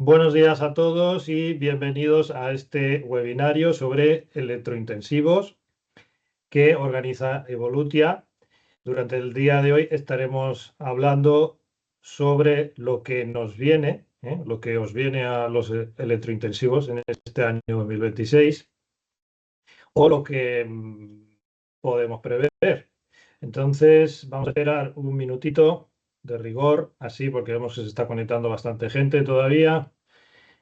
Buenos días a todos y bienvenidos a este webinario sobre electrointensivos que organiza Evolutia. Durante el día de hoy estaremos hablando sobre lo que nos viene, lo que os viene a los electrointensivos en este año 2026 o lo que podemos prever. Entonces, vamos a esperar un minutito de rigor, así porque vemos que se está conectando bastante gente todavía.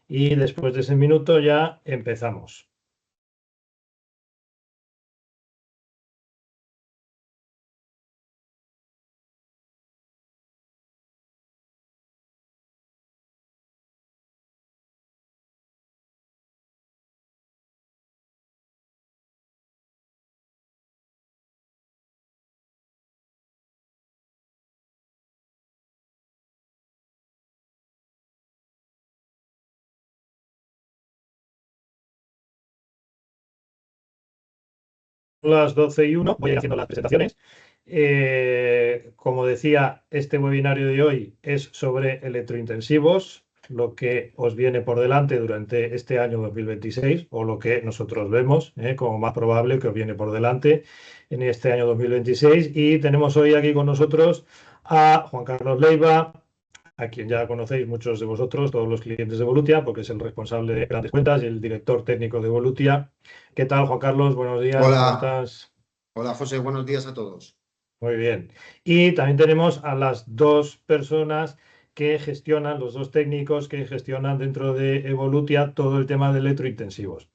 Y después de ese minuto ya empezamos. Las 12:01 voy a ir haciendo las presentaciones. Como decía, este webinario de hoy es sobre electrointensivos, lo que os viene por delante durante este año 2026 o lo que nosotros vemos como más probable que os viene por delante en este año 2026. Y tenemos hoy aquí con nosotros a Juan Carlos Leiva, a quien ya conocéis muchos de vosotros, todos los clientes de Evolutia, porque es el responsable de grandes cuentas y el director técnico de Evolutia. ¿Qué tal, Juan Carlos? Buenos días, ¿cómo Hola, estás? hola José, buenos días a todos. Muy bien. Y también tenemos a las dos personas que gestionan, los dos técnicos que gestionan dentro de Evolutia todo el tema de electrointensivos,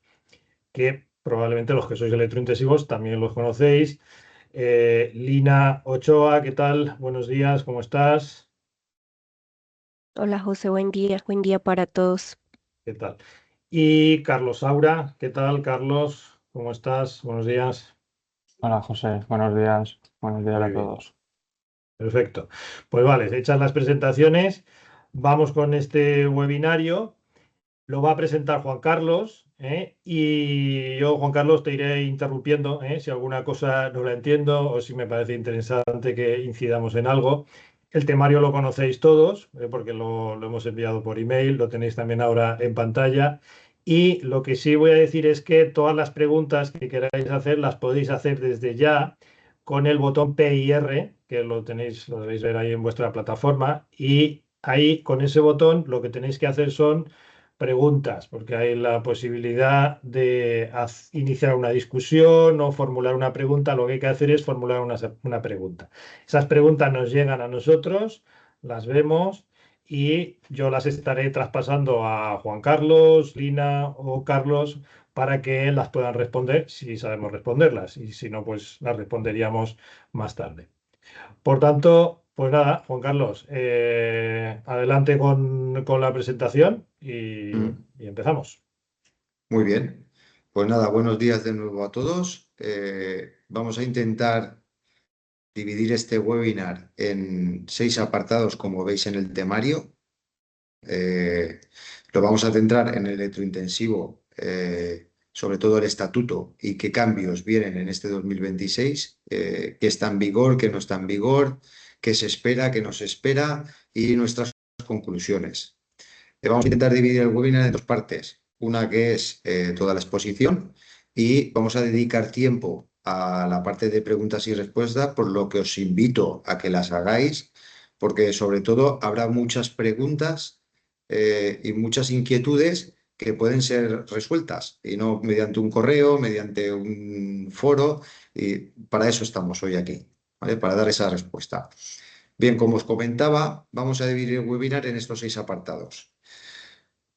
que probablemente los que sois electrointensivos también los conocéis. Lina Ochoa, ¿qué tal? Buenos días, ¿cómo estás? Hola José, buen día para todos. ¿Qué tal? Y Carlos Saura, ¿qué tal, Carlos? ¿Cómo estás? Buenos días. Hola José, buenos días Muy a bien, todos. perfecto. Pues vale, hechas las presentaciones, vamos con este webinario. Lo va a presentar Juan Carlos, y yo, Juan Carlos, te iré interrumpiendo, si alguna cosa no la entiendo o si me parece interesante que incidamos en algo. El temario lo conocéis todos, porque lo hemos enviado por email, lo tenéis también ahora en pantalla. Y lo que sí voy a decir es que todas las preguntas que queráis hacer las podéis hacer desde ya con el botón P y R, que lo tenéis, lo debéis ver ahí en vuestra plataforma. Y ahí, con ese botón, lo que tenéis que hacer son preguntas, porque hay la posibilidad de iniciar una discusión o formular una pregunta. Lo que hay que hacer es formular una pregunta. Esas preguntas nos llegan a nosotros, las vemos y yo las estaré traspasando a Juan Carlos, Lina o Carlos para que las puedan responder si sabemos responderlas, y si no, pues las responderíamos más tarde. Por tanto, pues nada, Juan Carlos, adelante con la presentación y empezamos. Muy bien, pues nada, buenos días de nuevo a todos. Vamos a intentar dividir este webinar en 6 apartados, como veis en el temario. Lo vamos a centrar en el electrointensivo, sobre todo el estatuto y qué cambios vienen en este 2026, qué está en vigor, qué no está en vigor, qué se espera, qué no se espera y nuestras conclusiones. Vamos a intentar dividir el webinar en 2 partes. Una que es toda la exposición y vamos a dedicar tiempo a la parte de preguntas y respuestas, por lo que os invito a que las hagáis, porque sobre todo habrá muchas preguntas y muchas inquietudes que pueden ser resueltas y no mediante un correo, mediante un foro, y para eso estamos hoy aquí, ¿vale? Para dar esa respuesta. Bien, como os comentaba, vamos a dividir el webinar en estos 6 apartados.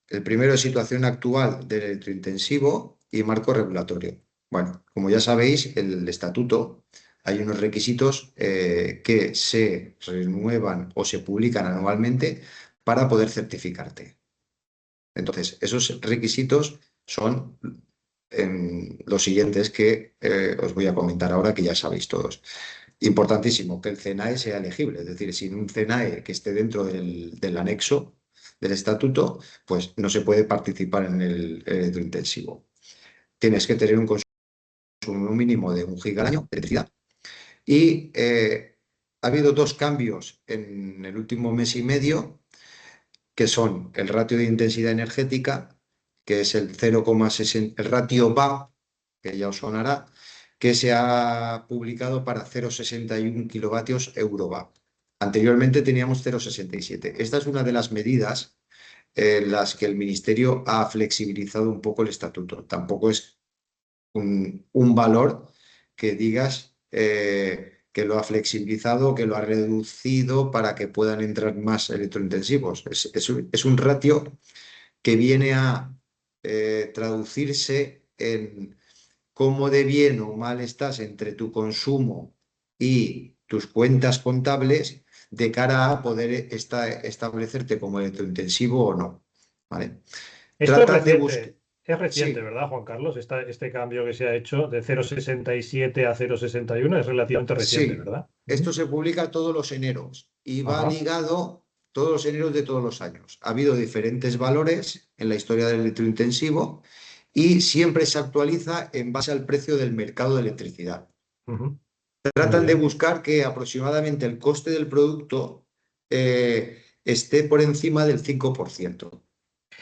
El primero es situación actual del electrointensivo y marco regulatorio. Bueno, como ya sabéis, el estatuto, hay unos requisitos que se renuevan o se publican anualmente para poder certificarte. Entonces, esos requisitos son los siguientes que os voy a comentar ahora, que ya sabéis todos. Importantísimo, que el CNAE sea elegible, es decir, sin un CNAE que esté dentro del anexo del estatuto, pues no se puede participar en el electrointensivo. Tienes que tener un consumo mínimo de 1 giga al año de electricidad. Y ha habido 2 cambios en el último mes y medio que son el ratio de intensidad energética, que es el 0,60, el ratio VAP, que ya os sonará, que se ha publicado para 0,61 kilovatios Eurovap. Anteriormente teníamos 0,67. Esta es una de las medidas en las que el Ministerio ha flexibilizado un poco el estatuto. Tampoco es un valor que digas que lo ha flexibilizado, que lo ha reducido para que puedan entrar más electrointensivos. Es un ratio que viene a traducirse en cómo de bien o mal estás entre tu consumo y tus cuentas contables de cara a poder establecerte como electrointensivo o no. ¿Vale? Esto Tratan de buscar... es reciente, Sí, ¿verdad, Juan Carlos? Este cambio que se ha hecho de 0,67 a 0,61 es relativamente reciente, sí. ¿verdad? Esto se publica todos los eneros y va Ajá. ligado todos los eneros de todos los años. Ha habido diferentes valores en la historia del electrointensivo y siempre se actualiza en base al precio del mercado de electricidad. Ujú. Muy Tratan de bien. buscar que aproximadamente el coste del producto esté por encima del 5%.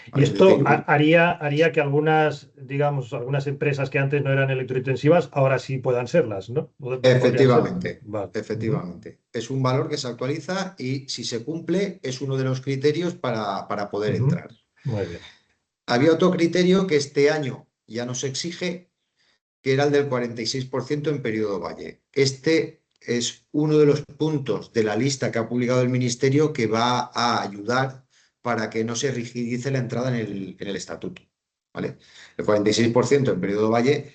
Y ¿Vale? Es esto decir, haría que algunas, digamos, algunas empresas que antes no eran electrointensivas, ahora sí puedan serlas, ¿no? Podrían serlo. efectivamente, Vale. Ujú. efectivamente. Es un valor que se actualiza y si se cumple es uno de los criterios para poder Ujú. entrar. Muy bien. Había otro criterio que este año ya no se exige, que era el del 46% en periodo Valle. Este es uno de los puntos de la lista que ha publicado el Ministerio que va a ayudar para que no se rigidice la entrada en el estatuto. ¿Vale? El 46% en periodo Valle,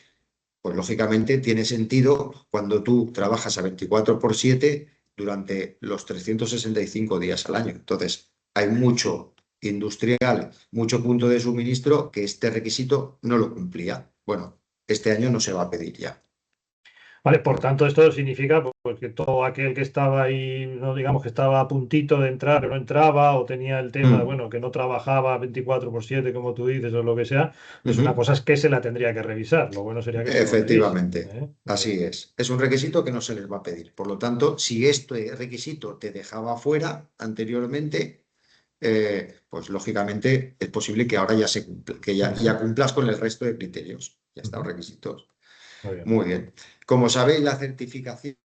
pues lógicamente tiene sentido cuando tú trabajas a 24/7 durante los 365 días al año. Entonces, hay mucho industrial, mucho punto de suministro que este requisito no lo cumplía. Bueno, este año no se va a pedir ya. Vale, por tanto, esto significa pues, que todo aquel que estaba ahí, no digamos que estaba a puntito de entrar, pero no entraba, o tenía el tema de, Mm, bueno, que no trabajaba 24/7, como tú dices, o lo que sea, pues una ujú. cosa es que se la tendría que revisar. Lo bueno sería que se lo revise. Efectivamente, ¿Eh? Muy así bien. es. Es un requisito que no se les va a pedir. Por lo tanto, si este requisito te dejaba fuera anteriormente, pues lógicamente es posible que ahora ya se cumpla, que ya Ujú, cumplas con el resto de criterios. Ya están ujú. requisitos. Muy bien. Muy bien. Como sabéis, la certificación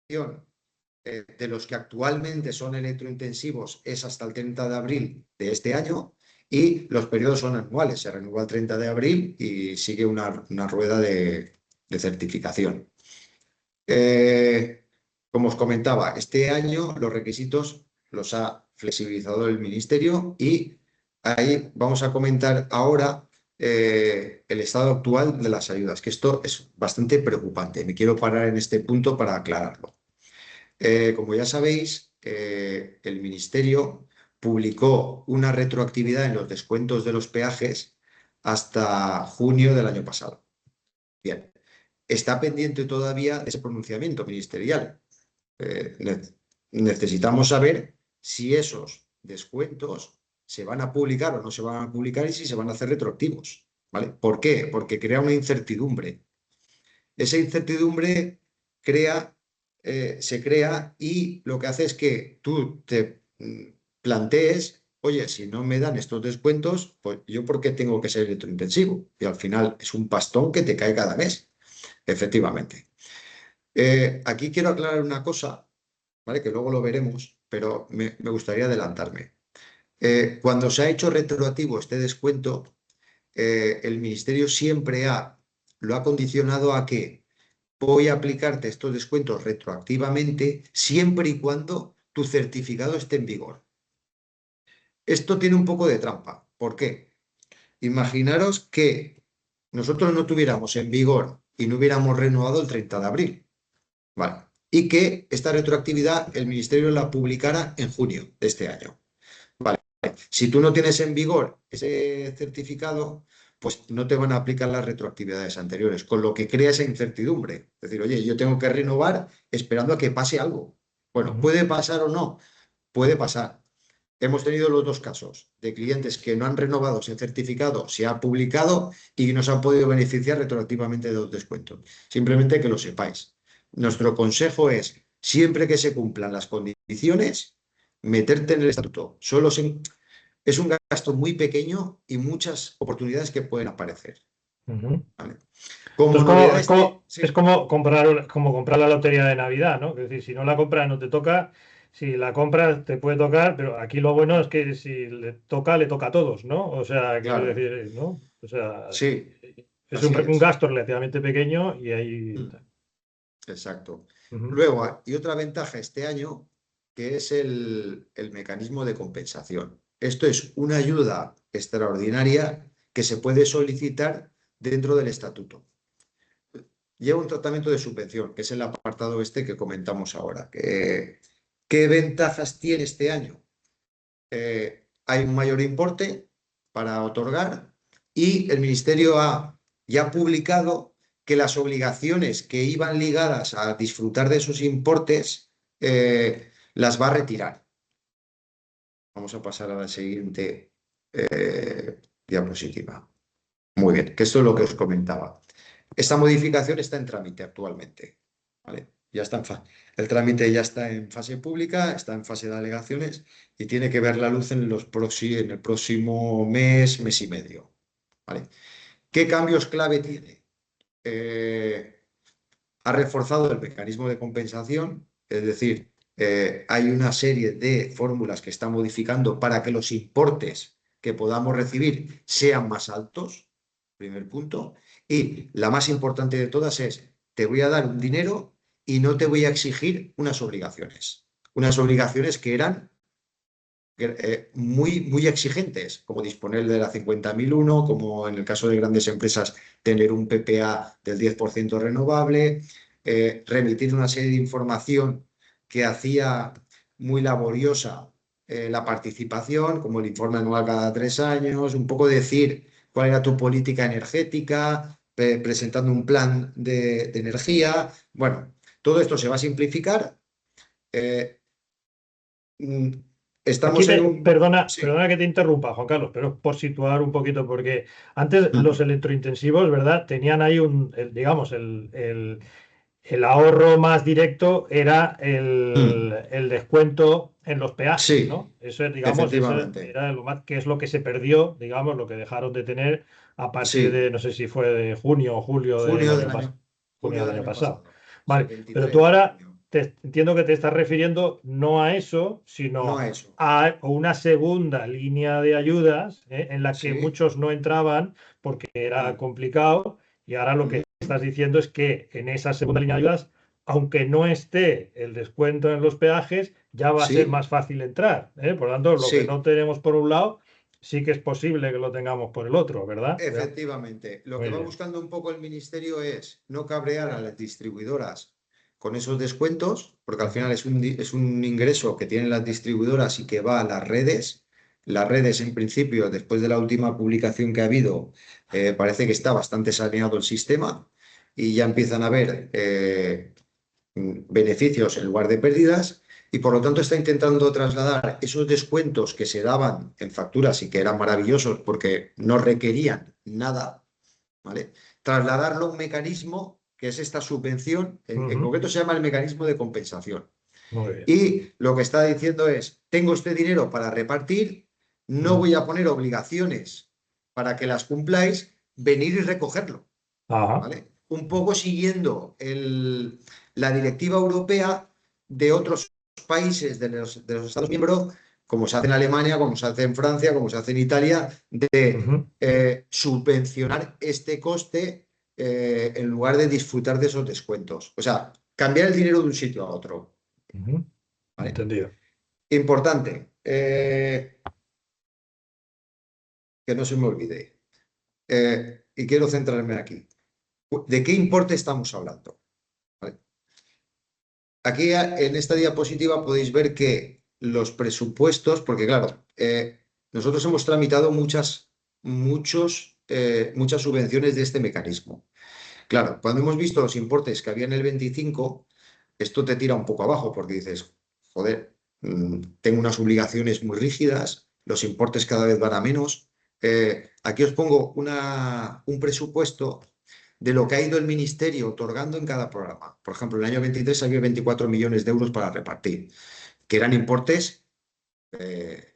de los que actualmente son electrointensivos es hasta el 30 de abril de este año y los periodos son anuales. Se renueva el 30 de abril y sigue una rueda de certificación. Como os comentaba, este año los requisitos los ha flexibilizado el Ministerio y ahí vamos a comentar ahora el estado actual de las ayudas, que esto es bastante preocupante. Me quiero parar en este punto para aclararlo. Como ya sabéis, el Ministerio publicó una retroactividad en los descuentos de los peajes hasta junio del año pasado. Bien, está pendiente todavía de ese pronunciamiento ministerial. Necesitamos saber si esos descuentos se van a publicar o no se van a publicar y si se van a hacer retroactivos. ¿Vale? ¿Por qué? Porque crea una incertidumbre. Esa incertidumbre se crea y lo que hace es que tú te plantees, oye, si no me dan estos descuentos, pues yo ¿por qué tengo que ser electrointensivo? Y al final es un pastón que te cae cada mes, efectivamente. Aquí quiero aclarar una cosa, ¿vale? Que luego lo veremos, pero me gustaría adelantarme. Cuando se ha hecho retroactivo este descuento, el Ministerio siempre lo ha condicionado a que voy a aplicarte estos descuentos retroactivamente siempre y cuando tu certificado esté en vigor. Esto tiene un poco de trampa. ¿Por qué? Imaginaros que nosotros no tuviéramos en vigor y no hubiéramos renovado el 30 de abril, ¿vale? Y que esta retroactividad el Ministerio la publicara en junio de este año. Vale. Si tú no tienes en vigor ese certificado, pues no te van a aplicar las retroactividades anteriores, con lo que crea esa incertidumbre. Es decir, oye, yo tengo que renovar esperando a que pase algo. Bueno, Ujú. ¿puede pasar o no? Puede pasar. Hemos tenido los dos casos de clientes que no han renovado ese certificado, se ha publicado y no se han podido beneficiar retroactivamente de los descuentos. Simplemente que lo sepáis. Nuestro consejo es, siempre que se cumplan las condiciones, meterte en el estatuto. es un gasto muy pequeño y muchas oportunidades que pueden aparecer. Ujú. ¿Vale? Como Entonces, novedad es como comprar la lotería de Navidad, ¿no? Es decir, si no la compras no te toca, si la compras te puede tocar, pero aquí lo bueno es que si le toca a todos, ¿no? O sea, quiero claro, decir, ¿no? O sea, sí, es así un es. gasto relativamente pequeño y ahí... Exacto. Ujú. Luego, y otra ventaja este año, que es el mecanismo de compensación. Esto es una ayuda extraordinaria que se puede solicitar dentro del estatuto. Lleva un tratamiento de subvención, que es el apartado este que comentamos ahora. ¿Qué ventajas tiene este año? Hay un mayor importe para otorgar y el Ministerio ha ya publicado que las obligaciones que iban ligadas a disfrutar de esos importes las va a retirar. Vamos a pasar a la siguiente diapositiva. Muy bien, que esto es lo que os comentaba. Esta modificación está en trámite actualmente. ¿Vale? Ya está el trámite ya está en fase pública, está en fase de alegaciones y tiene que ver la luz en el próximo mes y medio. ¿Vale? ¿Qué cambios clave tiene? Ha reforzado el mecanismo de compensación, es decir, hay una serie de fórmulas que está modificando para que los importes que podamos recibir sean más altos, primer punto. Y la más importante de todas es, te voy a dar un dinero y no te voy a exigir unas obligaciones que eran muy exigentes, como disponer de la 50.001, como en el caso de grandes empresas, tener un PPA del 10% renovable, remitir una serie de información que hacía muy laboriosa la participación, como el informe anual cada 3 años, un poco decir cuál era tu política energética, presentando un plan de energía. Bueno, todo esto se va a simplificar. Eh, mm, Aquí Estamos en un... Sí. perdona que te interrumpa, Juan Carlos, pero por situar un poquito, porque antes los electrointensivos, ¿verdad? Tenían ahí digamos, el ahorro más directo era el descuento en los peajes, Sí, ¿no? Eso, digamos, eso efectivamente. era lo más, que es lo que se perdió, digamos, lo que dejaron de tener a partir de, Sí, no sé si fue de junio o julio del junio año del pasado, año, junio junio del del año año pasado. pasado. Sí, Vale, pero tú 23 de ahora junio. entiendo que te estás refiriendo no a eso, No sino a eso. a una segunda línea de ayudas, en la que Sí. muchos no entraban porque era Mm, complicado, y ahora lo que estás diciendo es que en esa segunda línea de ayudas, aunque no esté el descuento en los peajes, ya va a ser sí, más fácil entrar, ¿eh? Por lo tanto, lo que no sí, tenemos por un lado, sí que es posible que lo tengamos por el otro, ¿verdad? Ya. efectivamente. Lo que Muy va bien. buscando un poco el ministerio es no cabrear a las distribuidoras con esos descuentos, porque al Ujú. final es un ingreso que tienen las distribuidoras y que va a las redes. Las redes, en principio, después de la última publicación que ha habido, parece que está bastante saneado el sistema y ya empiezan a haber beneficios en lugar de pérdidas y por lo tanto está intentando trasladar esos descuentos que se daban en facturas y que eran maravillosos porque no requerían nada, ¿vale? Trasladarlo a un mecanismo que es esta subvención, en Ujú. concreto se llama el mecanismo de compensación. Muy bien. Y lo que está diciendo es, tengo este dinero para repartir, no Ujú. voy a poner obligaciones para que las cumpláis, venir y recogerlo. Ajá. ¿Vale? Un poco siguiendo la directiva europea de otros países de los Estados miembros, como se hace en Alemania, como se hace en Francia, como se hace en Italia, de Ujú. subvencionar este coste en lugar de disfrutar de esos descuentos. O sea, cambiar el dinero de un sitio a otro. Ujú. ¿Vale? Entendido. Importante, que no se me olvide, y quiero centrarme aquí. ¿De qué importe estamos hablando? ¿Vale? Aquí en esta diapositiva podéis ver que los presupuestos, porque claro, nosotros hemos tramitado muchas subvenciones de este mecanismo. Claro, cuando hemos visto los importes que había en el 25, esto te tira un poco abajo porque dices, joder, tengo unas obligaciones muy rígidas, los importes cada vez van a menos. Aquí os pongo un presupuesto de lo que ha ido el ministerio otorgando en cada programa. Por ejemplo, en el año 23 había 24 millones de euros para repartir, que eran importes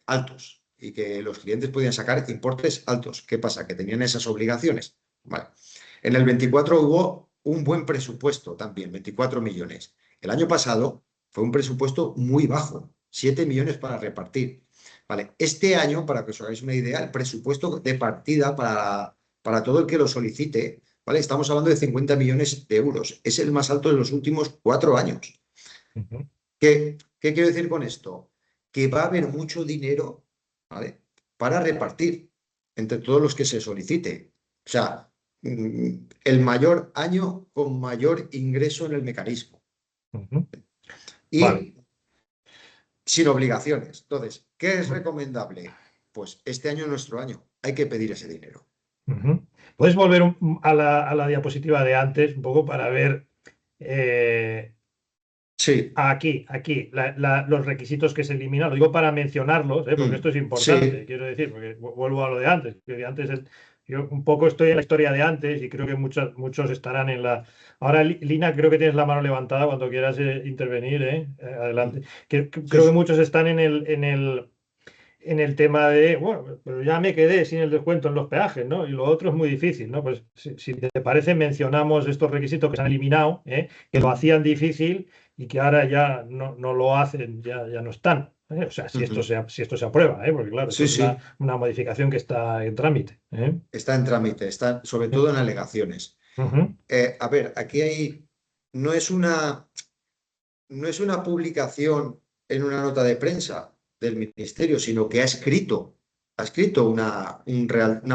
altos. y que los clientes podían sacar importes altos. ¿Qué pasa? Que tenían esas obligaciones. Vale. En el 24 hubo un buen presupuesto también, 24 millones. El año pasado fue un presupuesto muy bajo, 7 millones para repartir. Vale. Este año, para que os hagáis una idea, el presupuesto de partida para todo el que lo solicite, ¿vale? Estamos hablando de 50 millones de euros. Es el más alto de los últimos 4 años. Ujú. ¿Qué quiero decir con esto? Que va a haber mucho dinero, ¿vale?, para repartir entre todos los que se solicite. O sea, el mayor año con mayor ingreso en el mecanismo. Ujú. Vale. Y sin obligaciones. Entonces, ¿qué es recomendable? Pues este año es nuestro año. Hay que pedir ese dinero. Ujú. ¿Puedes volver a la diapositiva de antes un poco para ver Sí, aquí, los requisitos que se eliminan? Lo digo para mencionarlos, porque esto es importante, sí, quiero decir, porque vuelvo a lo de antes. Que de antes yo un poco estoy en la historia de antes y creo que muchos estarán en la... Ahora, Lina, creo que tienes la mano levantada cuando quieras intervenir, adelante. Creo que muchos están en el tema de, bueno, pero ya me quedé sin el descuento en los peajes, ¿no? Y lo otro es muy difícil, ¿no? Pues si te parece, mencionamos estos requisitos que se han eliminado, que lo hacían difícil y que ahora ya no lo hacen, ya no están. O sea, si esto se aprueba, porque claro, esto sí, es sí. una modificación que está en trámite. Está en trámite, está sobre todo en alegaciones. Ujú. A ver, aquí no es una publicación en una nota de prensa del ministerio, sino que ha escrito una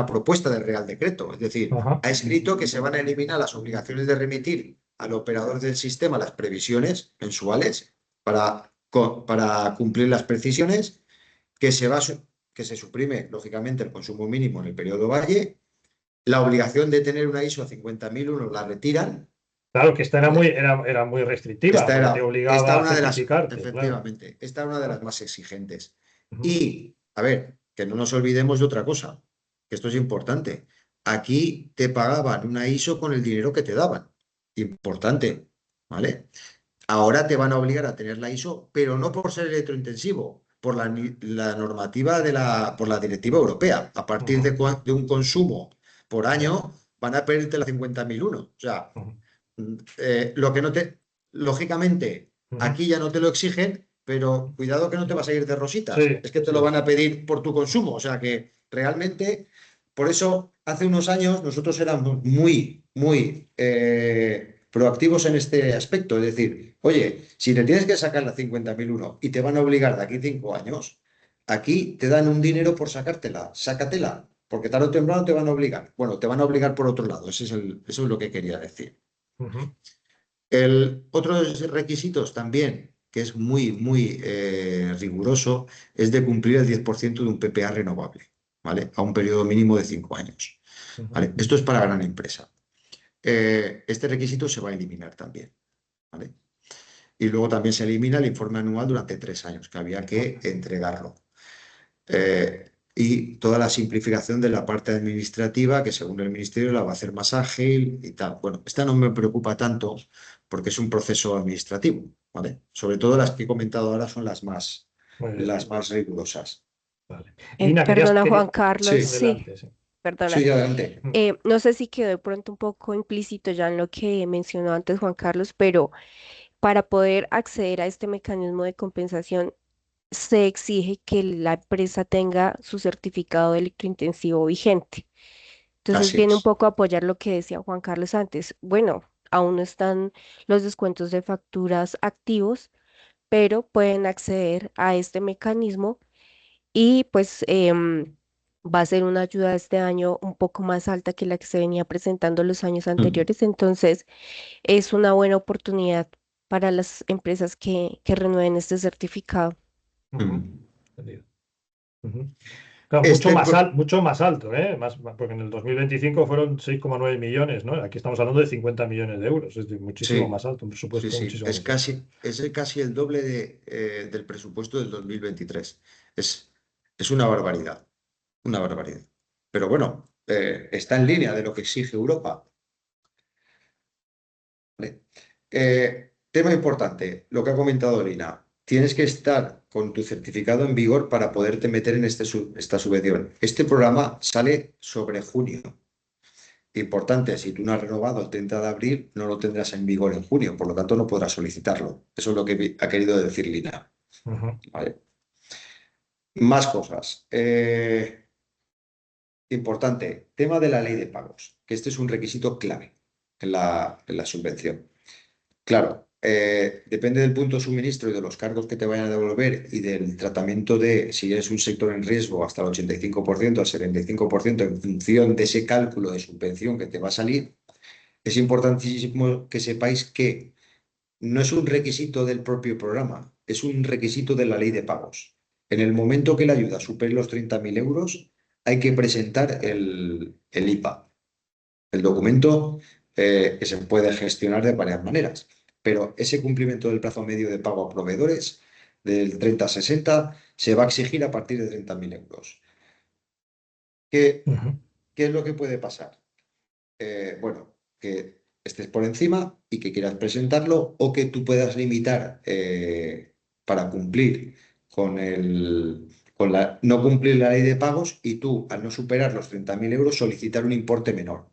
propuesta de Real Decreto. Es decir, Ajá. ha escrito que se van a eliminar las obligaciones de remitir al operador del sistema las previsiones mensuales para cumplir las precisiones, que se suprime, lógicamente, el consumo mínimo en el periodo valle, la obligación de tener una ISO 50.001 la retiran, Claro que esta ¿vale? era muy restrictiva Esta porque te esta obligaba a una de las, certificarte, claro. efectivamente, esta es una de las más exigentes. Ujú. Y, a ver, que no nos olvidemos de otra cosa, que esto es importante. Aquí te pagaban una ISO con el dinero que te daban. Importante, ¿vale? Ahora te van a obligar a tener la ISO, pero no por ser electrointensivo, por la normativa por la directiva europea. A partir Ujú. de un consumo por año, van a pedirte la 50.001. O sea, Ujú. lo que no te, lógicamente, Ujú. aquí ya no te lo exigen, pero cuidado que no te vas a ir de rositas. Sí, Es que te sí. lo van a pedir por tu consumo. O sea que realmente, por eso, hace unos años nosotros éramos muy, muy proactivos en este aspecto. Es decir, oye, si te tienes que sacar la 50.001 y te van a obligar de aquí 5 años, aquí te dan un dinero por sacártela, sácatela, porque tarde o temprano te van a obligar. Bueno, te van a obligar por otro lado, eso es lo que quería decir. Ujú. El otro de los requisitos también, que es muy, muy riguroso, es de cumplir el 10% de un PPA renovable, ¿vale? A un periodo mínimo de 5 años. Ujú. ¿Vale? Esto es para gran empresa. Este requisito se va a eliminar también, ¿vale? Y luego también se elimina el informe anual durante 3 años, que había que entregarlo. Y toda la simplificación de la parte administrativa, que según el ministerio la va a hacer más ágil y tal. Bueno, esta no me preocupa tanto porque es un proceso administrativo, ¿vale? Sobre todo las que he comentado ahora son las más, Muy bien. las más rigurosas. Vale. Lina, Perdona, Juan Carlos, Sí, sí, adelante, sí. perdona. sí, adelante. No sé si quedó de pronto un poco implícito ya en lo que mencionó antes Juan Carlos, pero para poder acceder a este mecanismo de compensación se exige que la empresa tenga su certificado de electrointensivo vigente. Entonces Así viene un es. poco a apoyar lo que decía Juan Carlos antes. Bueno, aún no están los descuentos de facturas activos, pero pueden acceder a este mecanismo y pues va a ser una ayuda este año un poco más alta que la que se venía presentando los años Mm, anteriores. Entonces es una buena oportunidad para las empresas que renueven este certificado. Ujú. mm. Entendido. Ujú. Claro, Este, mucho más alto, porque en el 2025 fueron 6,9 millones, ¿no? Aquí estamos hablando de 50 millones de euros, es decir, muchísimo sí, más alto, un sí, presupuesto sí. muchísimo Es más alto. casi el doble del presupuesto del 2023. Es una barbaridad. Una barbaridad. Pero bueno, está en línea de lo que exige Europa. ¿Vale? Tema importante, lo que ha comentado Lina. tienes que estar con tu certificado en vigor para poderte meter en esta subvención. Este programa sale sobre junio. Importante, si tú no has renovado el 30 de abril, no lo tendrás en vigor en junio, por lo tanto no podrás solicitarlo. Eso es lo que ha querido decir Lina. ¿Vale? Más cosas. Importante, tema de la ley de pagos, que este es un requisito clave en la subvención. Claro, depende del punto de suministro y de los cargos que te vayan a devolver y del tratamiento de si eres un sector en riesgo hasta el 85%, al 75% en función de ese cálculo de subvención que te va a salir. Es importantísimo que sepáis que no es un requisito del propio programa, es un requisito de la ley de pagos. En el momento que la ayuda supere los 30.000 euros, hay que presentar el IPA, el documento que se puede gestionar de varias maneras. Pero ese cumplimiento del plazo medio de pago a proveedores del 30 a 60 se va a exigir a partir de 30.000 euros. ¿Qué es lo que puede pasar? Bueno, que estés por encima y que quieras presentarlo o que tú puedas limitar para cumplir no cumplir la ley de pagos y tú, al no superar los 30.000 euros, solicitar un importe menor.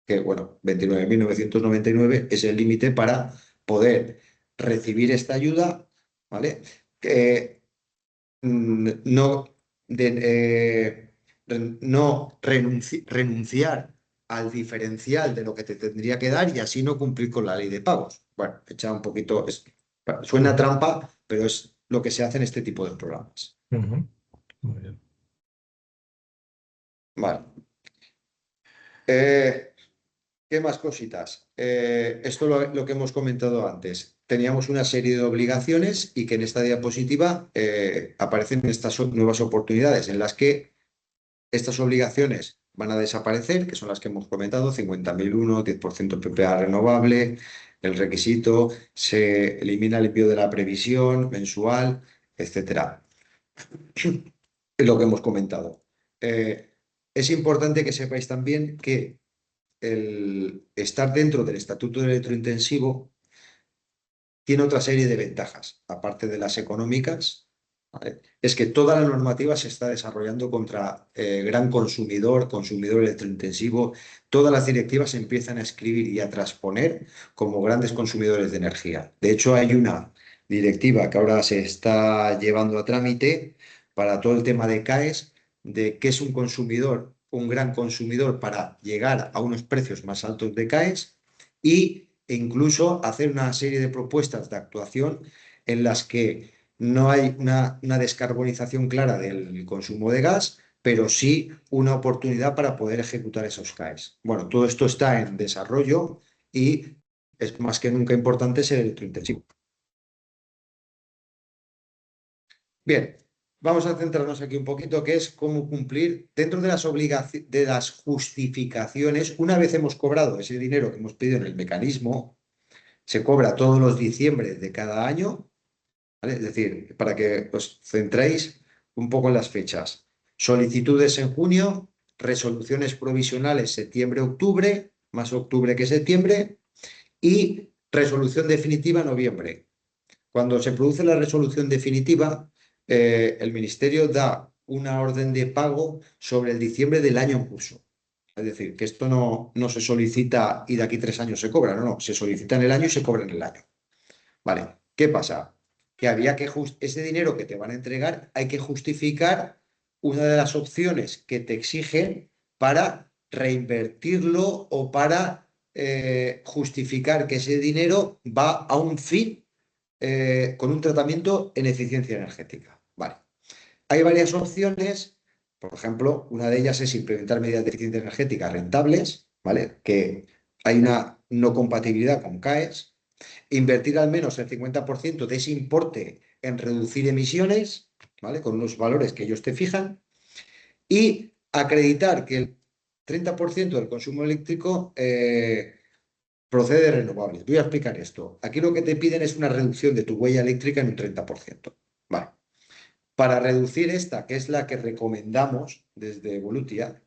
Que, bueno, 29.999 es el límite para poder recibir esta ayuda, ¿vale? No, no renunciar al diferencial de lo que te tendría que dar y así no cumplir con la ley de pagos. Bueno, echa un poquito, suena trampa, pero es lo que se hace en este tipo de programas. Muy bien. Vale. ¿Qué más cositas? Esto lo que hemos comentado antes. Teníamos una serie de obligaciones y que en esta diapositiva aparecen estas nuevas oportunidades en las que estas obligaciones van a desaparecer, que son las que hemos comentado, 50.001, 10% PPA renovable, el requisito, se elimina el envío de la previsión mensual, etcétera. Es lo que hemos comentado. Es importante que sepáis también que el estar dentro del Estatuto de Electrointensivo tiene otra serie de ventajas, aparte de las económicas, ¿vale? Es que toda la normativa se está desarrollando contra gran consumidor electrointensivo. Todas las directivas se empiezan a escribir y a transponer como grandes consumidores de energía. De hecho, hay una directiva que ahora se está llevando a trámite para todo el tema de CAES, de qué es un consumidor, un gran consumidor para llegar a unos precios más altos de CAES e incluso hacer una serie de propuestas de actuación en las que no hay una descarbonización clara del consumo de gas, pero sí una oportunidad para poder ejecutar esos CAES. Bueno, todo esto está en desarrollo y es más que nunca importante ser electrointensivo. Bien, vamos a centrarnos aquí un poquito, que es cómo cumplir dentro de las justificaciones. Una vez hemos cobrado ese dinero que hemos pedido en el mecanismo, se cobra todos los diciembre de cada año, ¿vale? Es decir, para que os centréis un poco en las fechas. Solicitudes en junio, resoluciones provisionales septiembre-octubre, más octubre que septiembre, y resolución definitiva noviembre. Cuando se produce la resolución definitiva, el Ministerio da una orden de pago sobre el diciembre del año en curso. Es decir, que esto no se solicita y de aquí 3 años se cobra, no, se solicita en el año y se cobra en el año. Vale, ¿qué pasa? Que había que ese dinero que te van a entregar hay que justificar una de las opciones que te exigen para reinvertirlo o para justificar que ese dinero va a un fin con un tratamiento en eficiencia energética. Vale. Hay varias opciones, por ejemplo, una de ellas es implementar medidas de eficiencia energética rentables, ¿vale? Que hay una no compatibilidad con CAES, invertir al menos el 50% de ese importe en reducir emisiones, ¿vale? Con unos valores que ellos te fijan, y acreditar que el 30% del consumo eléctrico procede de renovables. Voy a explicar esto. Aquí lo que te piden es una reducción de tu huella eléctrica en un 30%. Vale. Para reducir esta, que es la que recomendamos desde Evolutia,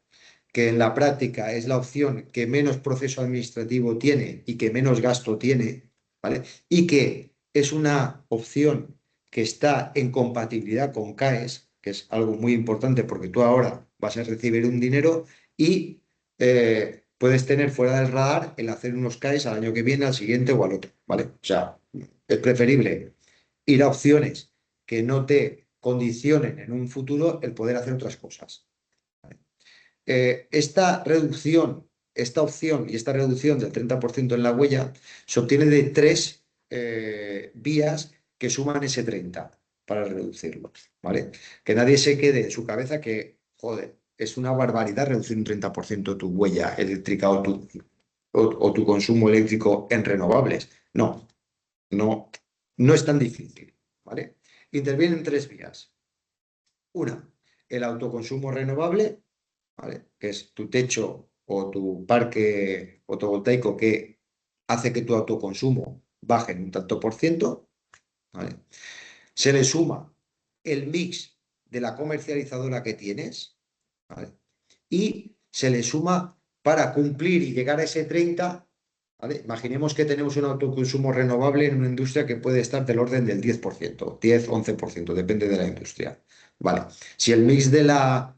que en la práctica es la opción que menos proceso administrativo tiene y que menos gasto tiene, ¿vale? Y que es una opción que está en compatibilidad con CAES, que es algo muy importante porque tú ahora vas a recibir un dinero y puedes tener fuera del radar el hacer unos CAES al año que viene, al siguiente o al otro, ¿vale? O sea, es preferible ir a opciones que no te condicionen en un futuro el poder hacer otras cosas. ¿Vale? Esta reducción, esta opción y esta reducción del 30% en la huella se obtiene de tres vías que suman ese 30 para reducirlo, ¿vale? Que nadie se quede en su cabeza que, joder, es una barbaridad reducir un 30% tu huella eléctrica o tu consumo eléctrico en renovables. No, no es tan difícil, ¿vale? Intervienen tres vías. Una, el autoconsumo renovable, ¿vale? Que es tu techo o tu parque fotovoltaico que hace que tu autoconsumo baje en un tanto por ciento, ¿vale? Se le suma el mix de la comercializadora que tienes, ¿vale? Y se le suma para cumplir y llegar a ese 30, ¿vale? Imaginemos que tenemos un autoconsumo renovable en una industria que puede estar del orden del 10%, 10-11%, depende de la industria. Vale. Si el mix de la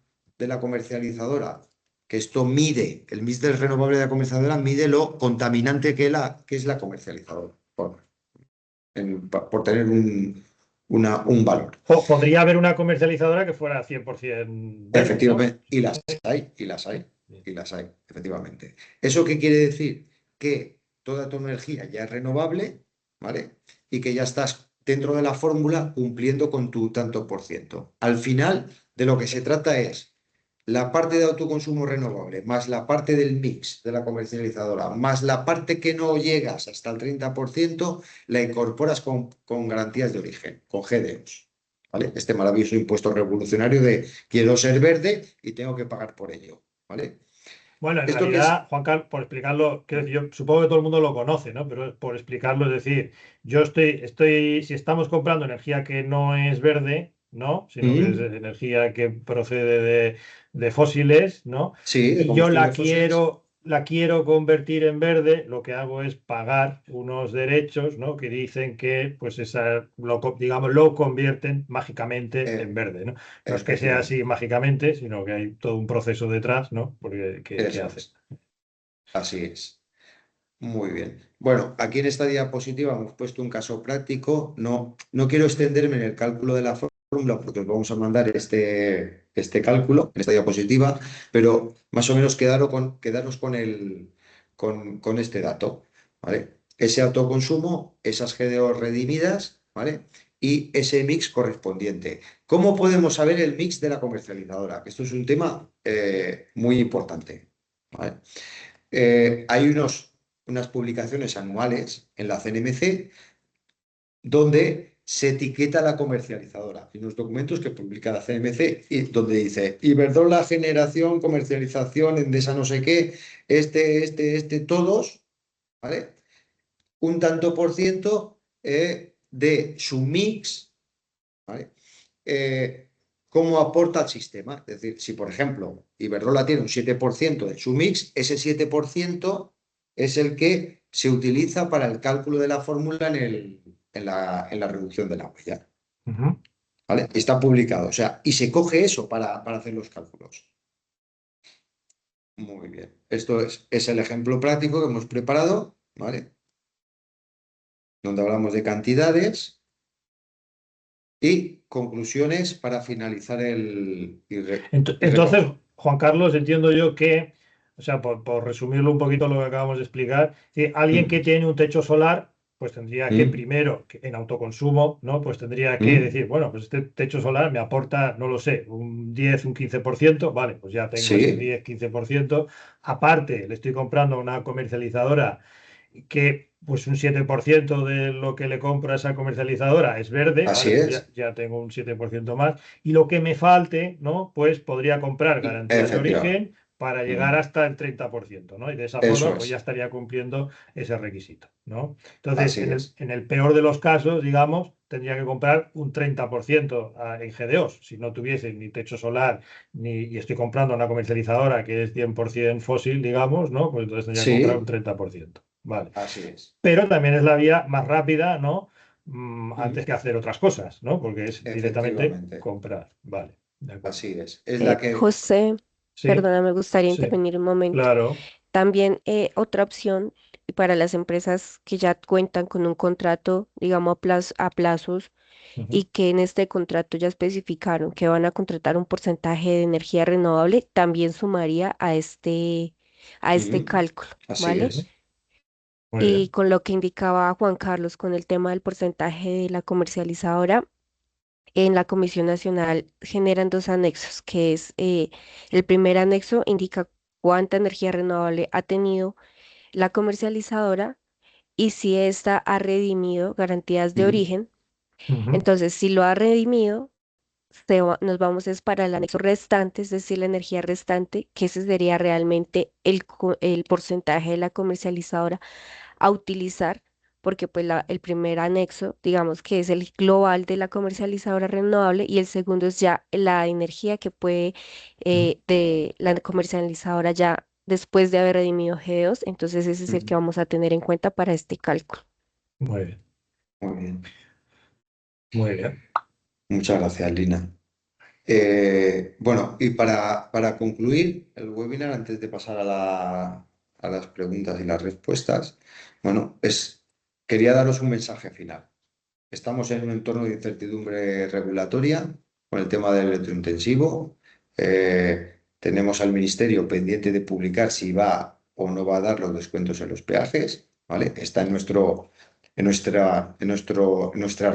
comercializadora, que esto mide, el mix del renovable de la comercializadora mide lo contaminante que es la comercializadora, por tener un valor. Podría haber una comercializadora que fuera 100% verde, Efectivamente, ¿no? y las hay, efectivamente. ¿Eso qué quiere decir? Que toda tu energía ya es renovable, ¿vale? Y que ya estás dentro de la fórmula cumpliendo con tu tanto por ciento. Al final, de lo que se trata es la parte de autoconsumo renovable, más la parte del mix de la comercializadora, más la parte que no llegas hasta el 30%, la incorporas con garantías de origen, con GDOs. ¿Vale? Este maravilloso impuesto revolucionario de quiero ser verde y tengo que pagar por ello, ¿vale? Bueno, en ¿Esto qué es? realidad, Juan Carlos, por explicarlo, quiero decir, yo supongo que todo el mundo lo conoce, ¿no? Pero por explicarlo, es decir, yo si estamos comprando energía que no es verde, ¿no? Sino que es energía que procede de fósiles, ¿no? Sí, de Y yo combustibles fósiles. la quiero convertir en verde, lo que hago es pagar unos derechos, ¿no? Que dicen que, pues, digamos, lo convierten mágicamente en verde, ¿no? No es que sea así Efectivamente, mágicamente, sino que hay todo un proceso detrás, ¿no? Porque, que eso hace. es, así es. Muy bien. Bueno, aquí en esta diapositiva hemos puesto un caso práctico. No quiero extenderme en el cálculo de la fórmula porque os vamos a mandar este cálculo en esta diapositiva, pero más o menos quedaros con este dato, ¿vale? Ese autoconsumo, esas GDO redimidas, ¿vale? Y ese mix correspondiente. ¿Cómo podemos saber el mix de la comercializadora? Que esto es un tema muy importante, ¿vale? Hay unas publicaciones anuales en la CNMC donde se etiqueta la comercializadora. Hay unos documentos que publica la CNMC y donde dice Iberdrola, generación, comercialización, Endesa no sé qué, todos, ¿vale? Un tanto por ciento de su mix, ¿vale? Cómo aporta al sistema. Es decir, si por ejemplo Iberdrola tiene un 7% de su mix, ese 7% es el que se utiliza para el cálculo de la fórmula en la reducción de la huella. ¿Vale? Está publicado. O sea, y se coge eso para hacer los cálculos. Muy bien. Esto es el ejemplo práctico que hemos preparado, ¿vale? Donde hablamos de cantidades y conclusiones para finalizar Entonces, Juan Carlos, entiendo yo que, o sea, por resumirlo un poquito lo que acabamos de explicar, alguien que tiene un techo solar, pues tendría que primero, en autoconsumo, ¿no? Pues tendría que decir, bueno, pues este techo solar me aporta, no lo sé, un 10, un 15%, vale, pues ya tengo ese Sí, 10, 15%. Aparte, le estoy comprando a una comercializadora que pues un 7% de lo que le compro a esa comercializadora es verde, así ¿vale? Pues ya, es. ya tengo un 7% más. Y lo que me falte, ¿no? Pues podría comprar garantías de Efectivamente. origen para llegar hasta el 30%, ¿no? Y de esa Eso forma, pues ya es. estaría cumpliendo ese requisito, ¿no? Entonces, Así en el, es. en el peor de los casos, digamos, tendría que comprar un 30% en GDOs. Si no tuviese ni techo solar y estoy comprando una comercializadora que es 100% fósil, digamos, ¿no? Pues entonces tendría que comprar un Sí, 30%. Vale. así es. Pero también es la vía más rápida, ¿no? antes que hacer otras cosas, ¿no? Porque es directamente Efectivamente, comprar. Vale, de acuerdo. así es. Es la que... José, Sí, perdona, me gustaría sí, intervenir un momento. claro. También otra opción para las empresas que ya cuentan con un contrato, digamos, a plazos Ujú, y que en este contrato ya especificaron que van a contratar un porcentaje de energía renovable, también sumaría a este Ujú, cálculo, así ¿vale? sí, es. muy Y bien. con lo que indicaba Juan Carlos con el tema del porcentaje de la comercializadora, en la Comisión Nacional generan dos anexos, que es el primer anexo indica cuánta energía renovable ha tenido la comercializadora y si ésta ha redimido garantías de Ujú, origen. Ujú, Entonces, si lo ha redimido, nos vamos es para el anexo restante, es decir, la energía restante, que ese sería realmente el porcentaje de la comercializadora a utilizar, porque pues el primer anexo, digamos que es el global de la comercializadora renovable y el segundo es ya la energía que puede ujú, de la comercializadora ya después de haber redimido G2, entonces ese es el que ujú. vamos a tener en cuenta para este cálculo. muy bien, Muy bien. muy bien. Muchas gracias, Lina. Bueno, y para concluir el webinar, antes de pasar a las preguntas y las respuestas, bueno, quería daros un mensaje final. Estamos en un entorno de incertidumbre regulatoria con el tema del electrointensivo. Tenemos al Ministerio pendiente de publicar si va o no va a dar los descuentos en los peajes, ¿vale? Está en nuestra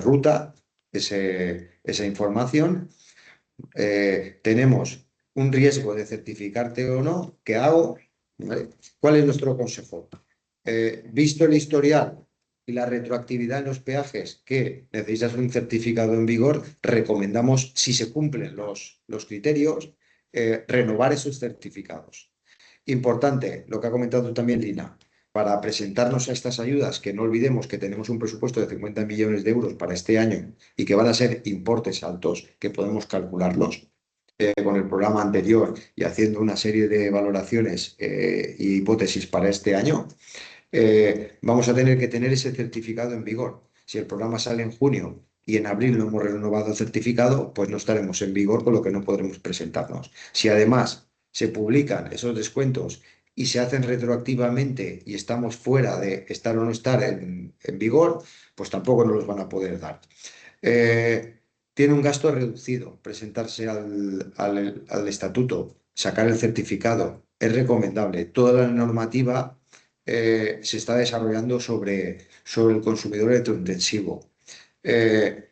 ruta esa información. Tenemos un riesgo de certificarte o no. ¿Qué hago? ¿Vale? ¿Cuál es nuestro consejo? Visto el historial y la retroactividad en los peajes que necesitas un certificado en vigor, recomendamos, si se cumplen los criterios, renovar esos certificados. Importante, lo que ha comentado también Lina, para presentarnos a estas ayudas, que no olvidemos que tenemos un presupuesto de 50 millones de euros para este año y que van a ser importes altos, que podemos calcularlos con el programa anterior y haciendo una serie de valoraciones y hipótesis para este año, vamos a tener que tener ese certificado en vigor. Si el programa sale en junio y en abril no hemos renovado el certificado, pues no estaremos en vigor, con lo que no podremos presentarnos. Si además se publican esos descuentos y se hacen retroactivamente y estamos fuera de estar o no estar en vigor, pues tampoco nos los van a poder dar. Tiene un gasto reducido presentarse al estatuto, sacar el certificado. Es recomendable. Toda la normativa se está desarrollando sobre el consumidor electrointensivo. Eh,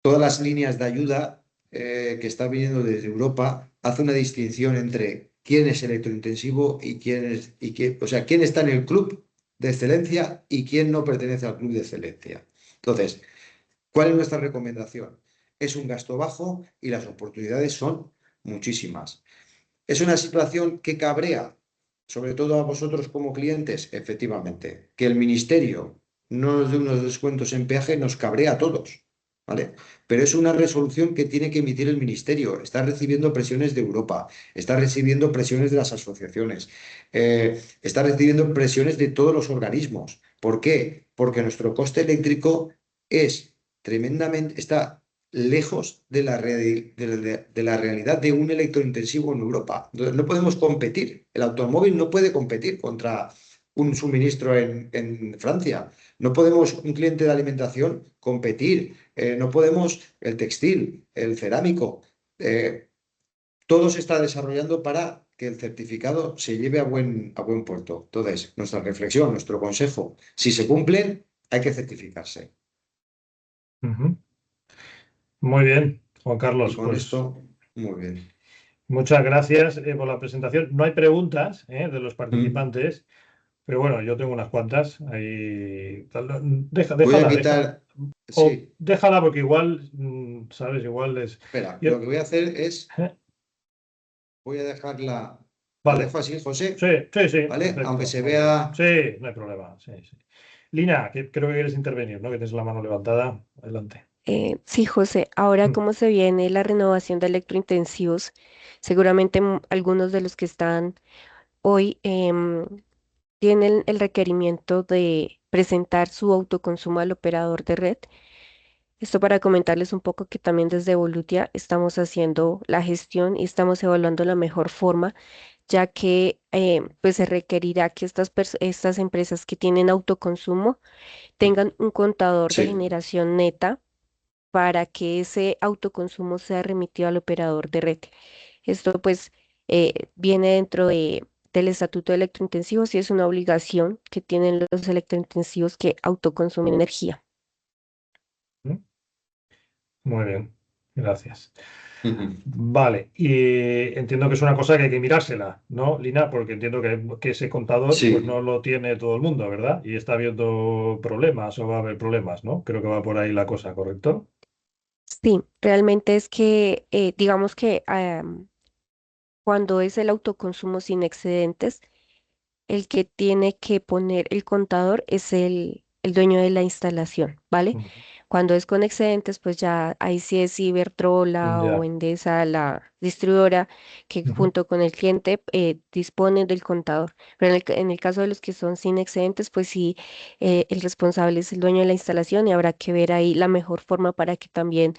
Todas las líneas de ayuda que están viniendo desde Europa hace una distinción entre quién es electrointensivo y o sea, quién está en el club de excelencia y quién no pertenece al club de excelencia. Entonces, ¿cuál es nuestra recomendación? Es un gasto bajo y las oportunidades son muchísimas. ¿Es una situación que cabrea, sobre todo a vosotros como clientes? Efectivamente. Que el ministerio no nos dé unos descuentos en peaje nos cabrea a todos, ¿vale? Pero es una resolución que tiene que emitir el ministerio. Está recibiendo presiones de Europa, está recibiendo presiones de las asociaciones, está recibiendo presiones de todos los organismos. ¿Por qué? Porque nuestro coste eléctrico es está lejos de la realidad de un electrointensivo en Europa. Entonces, no podemos competir. El automóvil no puede competir contra un suministro en Francia. No podemos, un cliente de alimentación, competir. No podemos, el textil, el cerámico. Todo se está desarrollando para que el certificado se lleve a buen puerto. Entonces, nuestra reflexión, nuestro consejo, si se cumplen, hay que certificarse. Ujú. Muy bien, Juan Y Carlos, con pues esto, muy bien. muchas gracias por la presentación. No hay preguntas de los Mm. participantes, pero bueno, yo tengo unas cuantas. Ahí, Voy a déjala. quitar, O sí, déjala porque igual, ¿sabes? Igual es... espera, yo- lo que voy a hacer es, ¿eh? voy a dejarla, la Vale, dejo así, sí, José, sí, sí, ¿vale? Aunque perfecto, se muy bien. vea, Sí, no hay problema, sí, sí. Lina, que creo que quieres intervenir, ¿no? Que tienes la mano levantada. Adelante. Sí, José, ahora Mm, como se viene la renovación de electrointensivos, seguramente algunos de los que están hoy tienen el requerimiento de presentar su autoconsumo al operador de red. Esto para comentarles un poco que también desde Evolutia estamos haciendo la gestión y estamos evaluando la mejor forma, ya que pues se requerirá que estas empresas que tienen autoconsumo tengan un contador de Sí. generación neta para que ese autoconsumo sea remitido al operador de red. Esto pues viene dentro del Estatuto de Electrointensivos y es una obligación que tienen los electrointensivos que autoconsumen energía. Muy bien, gracias. Ujú. Vale, y entiendo que es una cosa que hay que mirársela, ¿no, Lina? Porque entiendo que ese contador pues no Sí, lo tiene todo el mundo, ¿verdad? Y está habiendo problemas o va a haber problemas, ¿no? Creo que va por ahí la cosa, ¿correcto? Sí, realmente es que digamos que cuando es el autoconsumo sin excedentes, el que tiene que poner el contador es el dueño de la instalación, ¿vale? Ujú. Cuando es con excedentes, pues ya ahí sí es Iberdrola o Ya. Endesa, la distribuidora, que Ujú. junto con el cliente dispone del contador. Pero en el caso de los que son sin excedentes, pues sí, el responsable es el dueño de la instalación y habrá que ver ahí la mejor forma para que también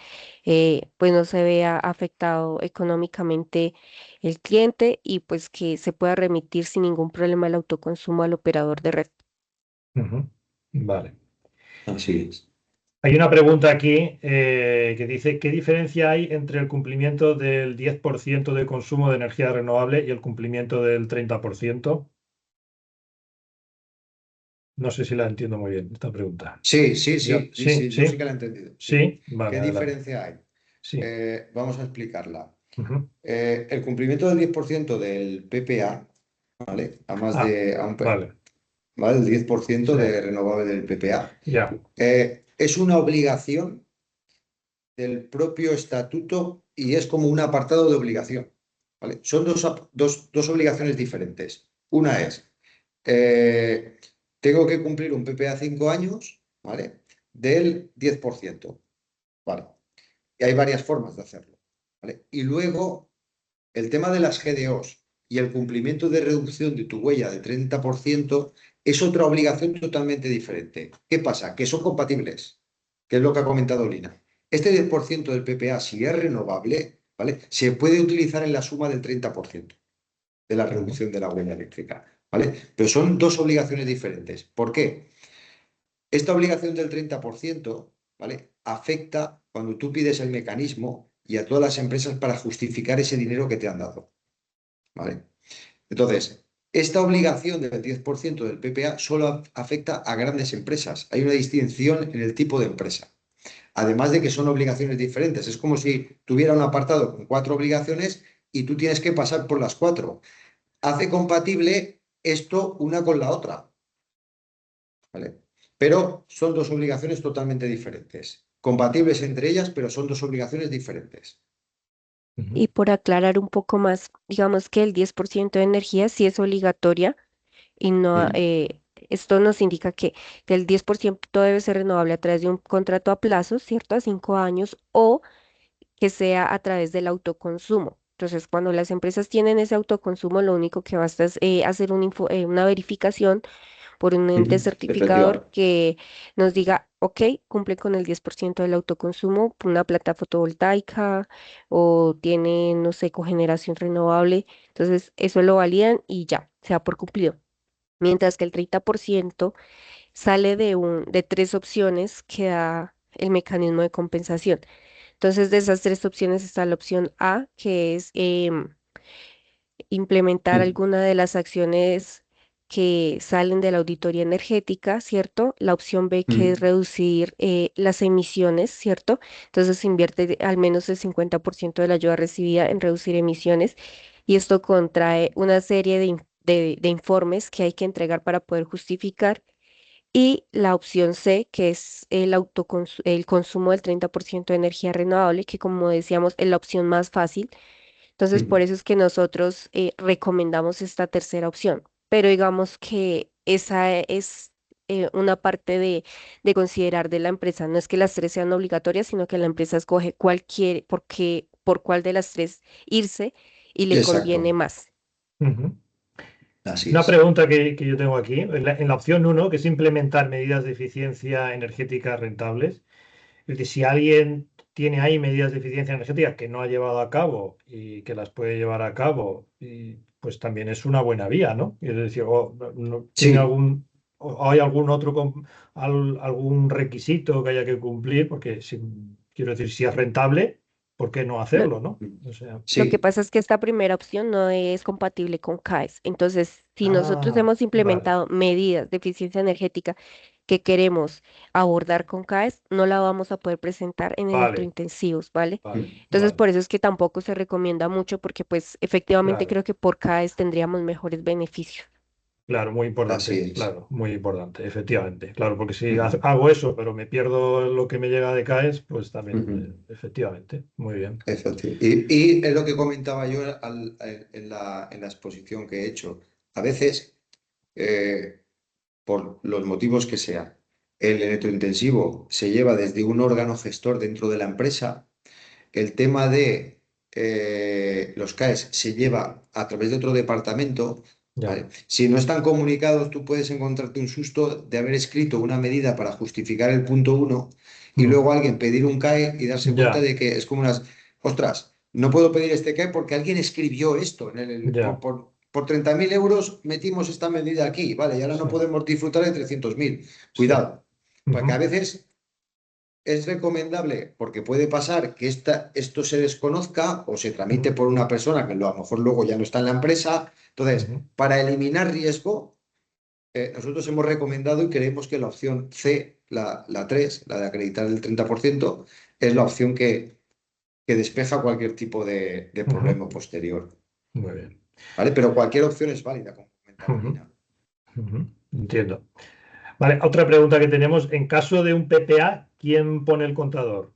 pues no se vea afectado económicamente el cliente y pues que se pueda remitir sin ningún problema el autoconsumo al operador de red. Ujú. Vale. así es. Hay una pregunta aquí que dice, ¿qué diferencia hay entre el cumplimiento del 10% de consumo de energía renovable y el cumplimiento del 30%? No sé si la entiendo muy bien, esta pregunta. Sí, sí, Ya, sí, sí, sí, sí, yo sí sí, que la he entendido. Sí. sí, vale, ¿Qué adelante. diferencia hay? Sí. Vamos a explicarla. Ujú. El cumplimiento del 10% del PPA, ¿vale? Ah, vale, ¿Vale? El 10% sí, de renovable del PPA. ya. Es una obligación del propio estatuto y es como un apartado de obligación, ¿vale? Son dos obligaciones diferentes. Una es, eh, tengo que cumplir un PPA 5 años, ¿vale? Del 10%, ¿vale? Y hay varias formas de hacerlo, ¿vale? Y luego, el tema de las GDOs y el cumplimiento de reducción de tu huella de 30% es otra obligación totalmente diferente. ¿Qué pasa? Que son compatibles, que es lo que ha comentado Lina. Este 10% del PPA, si es renovable, ¿vale? Se puede utilizar en la suma del 30% de la Ujú. reducción de la huella eléctrica, ¿vale? Pero son dos obligaciones diferentes. ¿Por qué? Esta obligación del 30%, ¿vale? Afecta cuando tú pides el mecanismo y a todas las empresas para justificar ese dinero que te han dado, ¿vale? Entonces, esta obligación del 10% del PPA solo afecta a grandes empresas. Hay una distinción en el tipo de empresa. Además de que son obligaciones diferentes. Es como si tuviera un apartado con 4 obligaciones y tú tienes que pasar por las 4. Hace compatible esto una con la otra, ¿vale? Pero son dos obligaciones totalmente diferentes. Compatibles entre ellas, pero son dos obligaciones diferentes. Ujú. Y por aclarar un poco más, digamos que el 10% de energía sí es obligatoria y no, Mm. esto nos indica que el 10% debe ser renovable a través de un contrato a plazo, ¿cierto? A 5 años o que sea a través del autoconsumo. Entonces, cuando las empresas tienen ese autoconsumo, lo único que basta es hacer una verificación por un ente Ujú. certificador Efectivamente. que nos diga, ok, cumple con el 10% del autoconsumo, una planta fotovoltaica o tiene, no sé, cogeneración renovable. Entonces, eso lo validan y ya, se da por cumplido. Mientras que el 30% sale de tres opciones que da el mecanismo de compensación. Entonces, de esas tres opciones está la opción A, que es implementar Mm. alguna de las acciones que salen de la auditoría energética, ¿cierto? La opción B, que es Mm. reducir las emisiones, ¿cierto? Entonces se invierte al menos el 50% de la ayuda recibida en reducir emisiones y esto contrae una serie de informes que hay que entregar para poder justificar. Y la opción C, que es el consumo del 30% de energía renovable, que como decíamos es la opción más fácil, entonces, por Mm. eso es que nosotros recomendamos esta tercera opción. Pero digamos que esa es una parte de considerar de la empresa. No es que las tres sean obligatorias, sino que la empresa escoge por cuál de las tres irse y le conviene Exacto. más. Ujú. Así Una es. pregunta que yo tengo aquí, en la opción 1, que es implementar medidas de eficiencia energética rentables. Es decir, si alguien tiene ahí medidas de eficiencia energética que no ha llevado a cabo y que las puede llevar a cabo, pues también es una buena vía, ¿no? Es decir, tiene Sí, o hay algún otro, algún requisito que haya que cumplir, porque quiero decir, si es rentable, ¿por qué no Lo, hacerlo, no? O sea, lo que sí, pasa es que esta primera opción no es compatible con CAES. Entonces, si nosotros ah, hemos vale, implementado medidas de eficiencia energética que queremos abordar con CAES, no la vamos a poder presentar en vale, electrointensivos, ¿vale? vale, Entonces, vale, por eso es que tampoco se recomienda mucho porque pues efectivamente claro. creo que por CAES tendríamos mejores beneficios. Claro, muy así importante, es. claro, muy importante, efectivamente. Claro, porque si Ujú, hago eso, pero me pierdo lo que me llega de CAES, pues también, ujú. efectivamente, muy bien. Y es lo que comentaba yo en la exposición que he hecho. A veces, eh, por los motivos que sean, el electrointensivo se lleva desde un órgano gestor dentro de la empresa. El tema de los CAES se lleva a través de otro departamento, Ya, ¿vale? Si no están comunicados, tú puedes encontrarte un susto de haber escrito una medida para justificar el punto uno y mm, luego alguien pedir un CAE y darse cuenta ya, de que es como unas, ostras, no puedo pedir este CAE porque alguien escribió esto. ya, Por 30.000 euros metimos esta medida aquí, ¿vale? Y ahora no sí. podemos disfrutar de 300.000. Sí. Cuidado, porque a Ujú, veces es recomendable porque puede pasar que esto se desconozca o se tramite ujú, por una persona que a lo mejor luego ya no está en la empresa. Entonces, ujú, para eliminar riesgo, nosotros hemos recomendado y creemos que la opción C, la 3, la de acreditar el 30%, es la opción que despeja cualquier tipo de ujú. problema posterior. Muy bien. ¿Vale? Pero cualquier opción es válida, como comentaba Ujú, Lina. ujú, entiendo. Vale, otra pregunta que tenemos. En caso de un PPA, ¿quién pone el contador?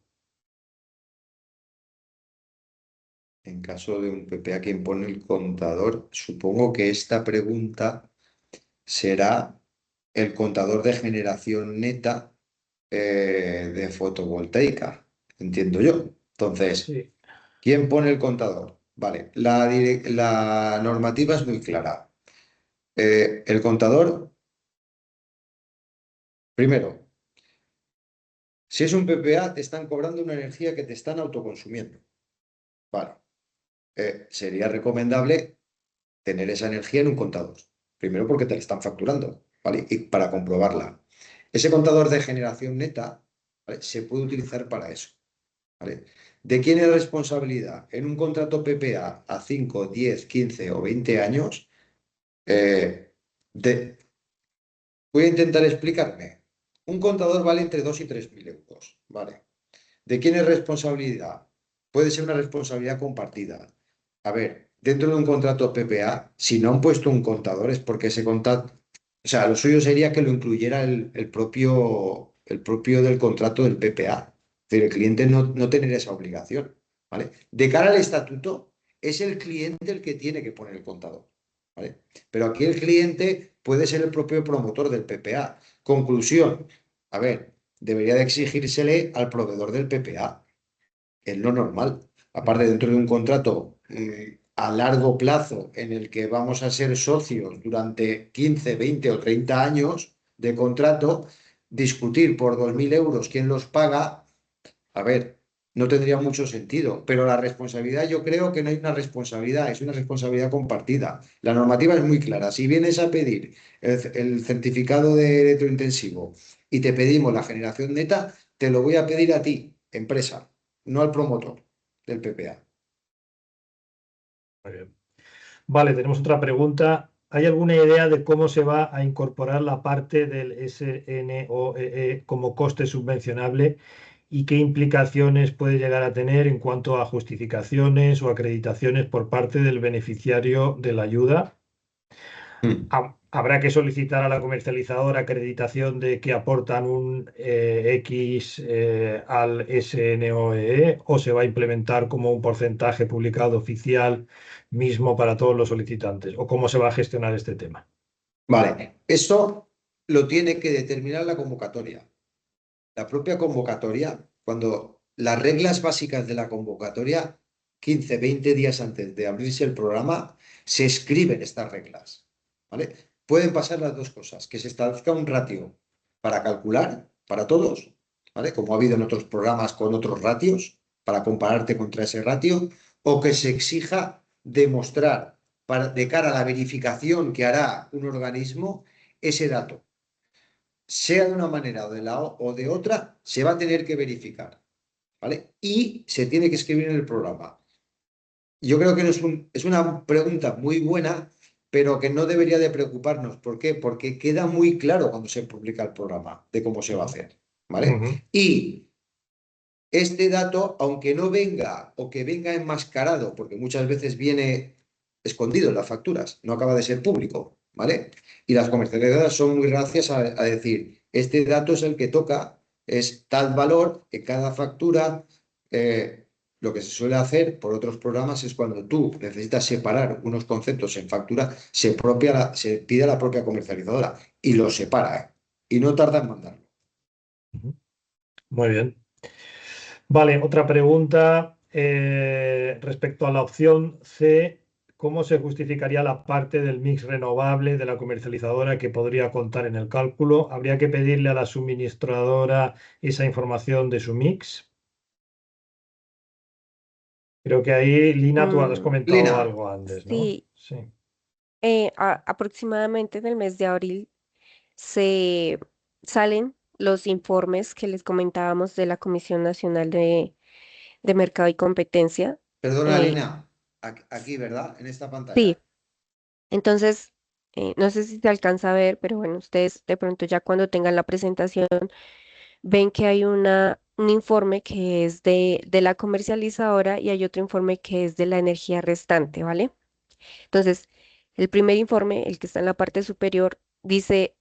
En caso de un PPA, quien pone el contador, supongo que esta pregunta será el contador de generación neta de fotovoltaica, entiendo yo. Entonces, Sí. ¿quién pone el contador? Vale, la normativa es muy clara. El contador, primero, si es un PPA, te están cobrando una energía que te están autoconsumiendo. Vale, sería recomendable tener esa energía en un contador. Primero porque te la están facturando, ¿vale? Y para comprobarla. Ese contador de generación neta, ¿vale? Se puede utilizar para eso, ¿vale? ¿De quién es responsabilidad? En un contrato PPA a 5, 10, 15 o 20 años, eh, de- voy a intentar explicarme. Un contador vale entre 2 y 3.000 euros, ¿vale? ¿De quién es responsabilidad? Puede ser una responsabilidad compartida. A ver, dentro de un contrato PPA, si no han puesto un contador es porque ese contrato, o sea, lo suyo sería que lo incluyera el propio del contrato del PPA. Pero el cliente no tener esa obligación, ¿vale? De cara al estatuto, es el cliente el que tiene que poner el contador, ¿vale? Pero aquí el cliente puede ser el propio promotor del PPA. Conclusión, a ver, debería de exigírsele al proveedor del PPA. Es lo normal. Aparte, Ujú, dentro de un contrato a largo plazo en el que vamos a ser socios durante 15, 20 o 30 años de contrato, discutir por 2.000 euros quién los paga, a ver, no tendría mucho sentido. Pero la responsabilidad, yo creo que no hay una responsabilidad, es una responsabilidad compartida. La normativa es muy clara. Si vienes a pedir el certificado de electrointensivo y te pedimos la generación neta, te lo voy a pedir a ti, empresa, no al promotor del PPA. muy bien. Vale, tenemos otra pregunta. ¿Hay alguna idea de cómo se va a incorporar la parte del SNOEE como coste subvencionable y qué implicaciones puede llegar a tener en cuanto a justificaciones o acreditaciones por parte del beneficiario de la ayuda? Mm. Habrá que solicitar a la comercializadora acreditación de que aportan un X al SNOEE o se va a implementar como un porcentaje publicado oficial mismo para todos los solicitantes o cómo se va a gestionar este tema. Vale, eso lo tiene que determinar la convocatoria. La propia convocatoria, cuando las reglas básicas de la convocatoria, 15, 20 días antes de abrirse el programa, se escriben estas reglas. ¿vale? Pueden pasar las dos cosas, que se establezca un ratio para calcular para todos, ¿vale? Como ha habido en otros programas con otros ratios, para compararte contra ese ratio, o que se exija demostrar de cara a la verificación que hará un organismo ese dato. Sea de una manera o de otra, se va a tener que verificar, ¿vale? Y se tiene que escribir en el programa. Yo creo que es una pregunta muy buena, pero que no debería de preocuparnos. ¿Por qué? Porque queda muy claro cuando se publica el programa de cómo se va a hacer, ¿vale? Y este dato, aunque no venga o que venga enmascarado, porque muchas veces viene escondido en las facturas, no acaba de ser público, ¿vale? Y las comercializadoras son muy reacias a decir, este dato es el que toca, es tal valor en cada factura. Lo que se suele hacer por otros programas es cuando tú necesitas separar unos conceptos en factura, se pide a la propia comercializadora y lo separa, ¿eh? Y no tarda en mandarlo. Muy bien. Vale, otra pregunta respecto a la opción C. ¿Cómo se justificaría la parte del mix renovable de la comercializadora que podría contar en el cálculo? ¿Habría que pedirle a la suministradora esa información de su mix? Creo que ahí, Lina, tú has comentado Lina, algo antes, ¿no? Sí, Sí. aproximadamente en el mes de abril se salen los informes que les comentábamos de la Comisión Nacional de Mercado y Competencia. perdona, Eh, Lina, aquí, ¿verdad? En esta sí, pantalla. entonces, no sé si se alcanza a ver, pero bueno, ustedes de pronto ya cuando tengan la presentación ven que hay un informe que es de la comercializadora y hay otro informe que es de la energía restante, ¿vale? Entonces, el primer informe, el que está en la parte superior, dice,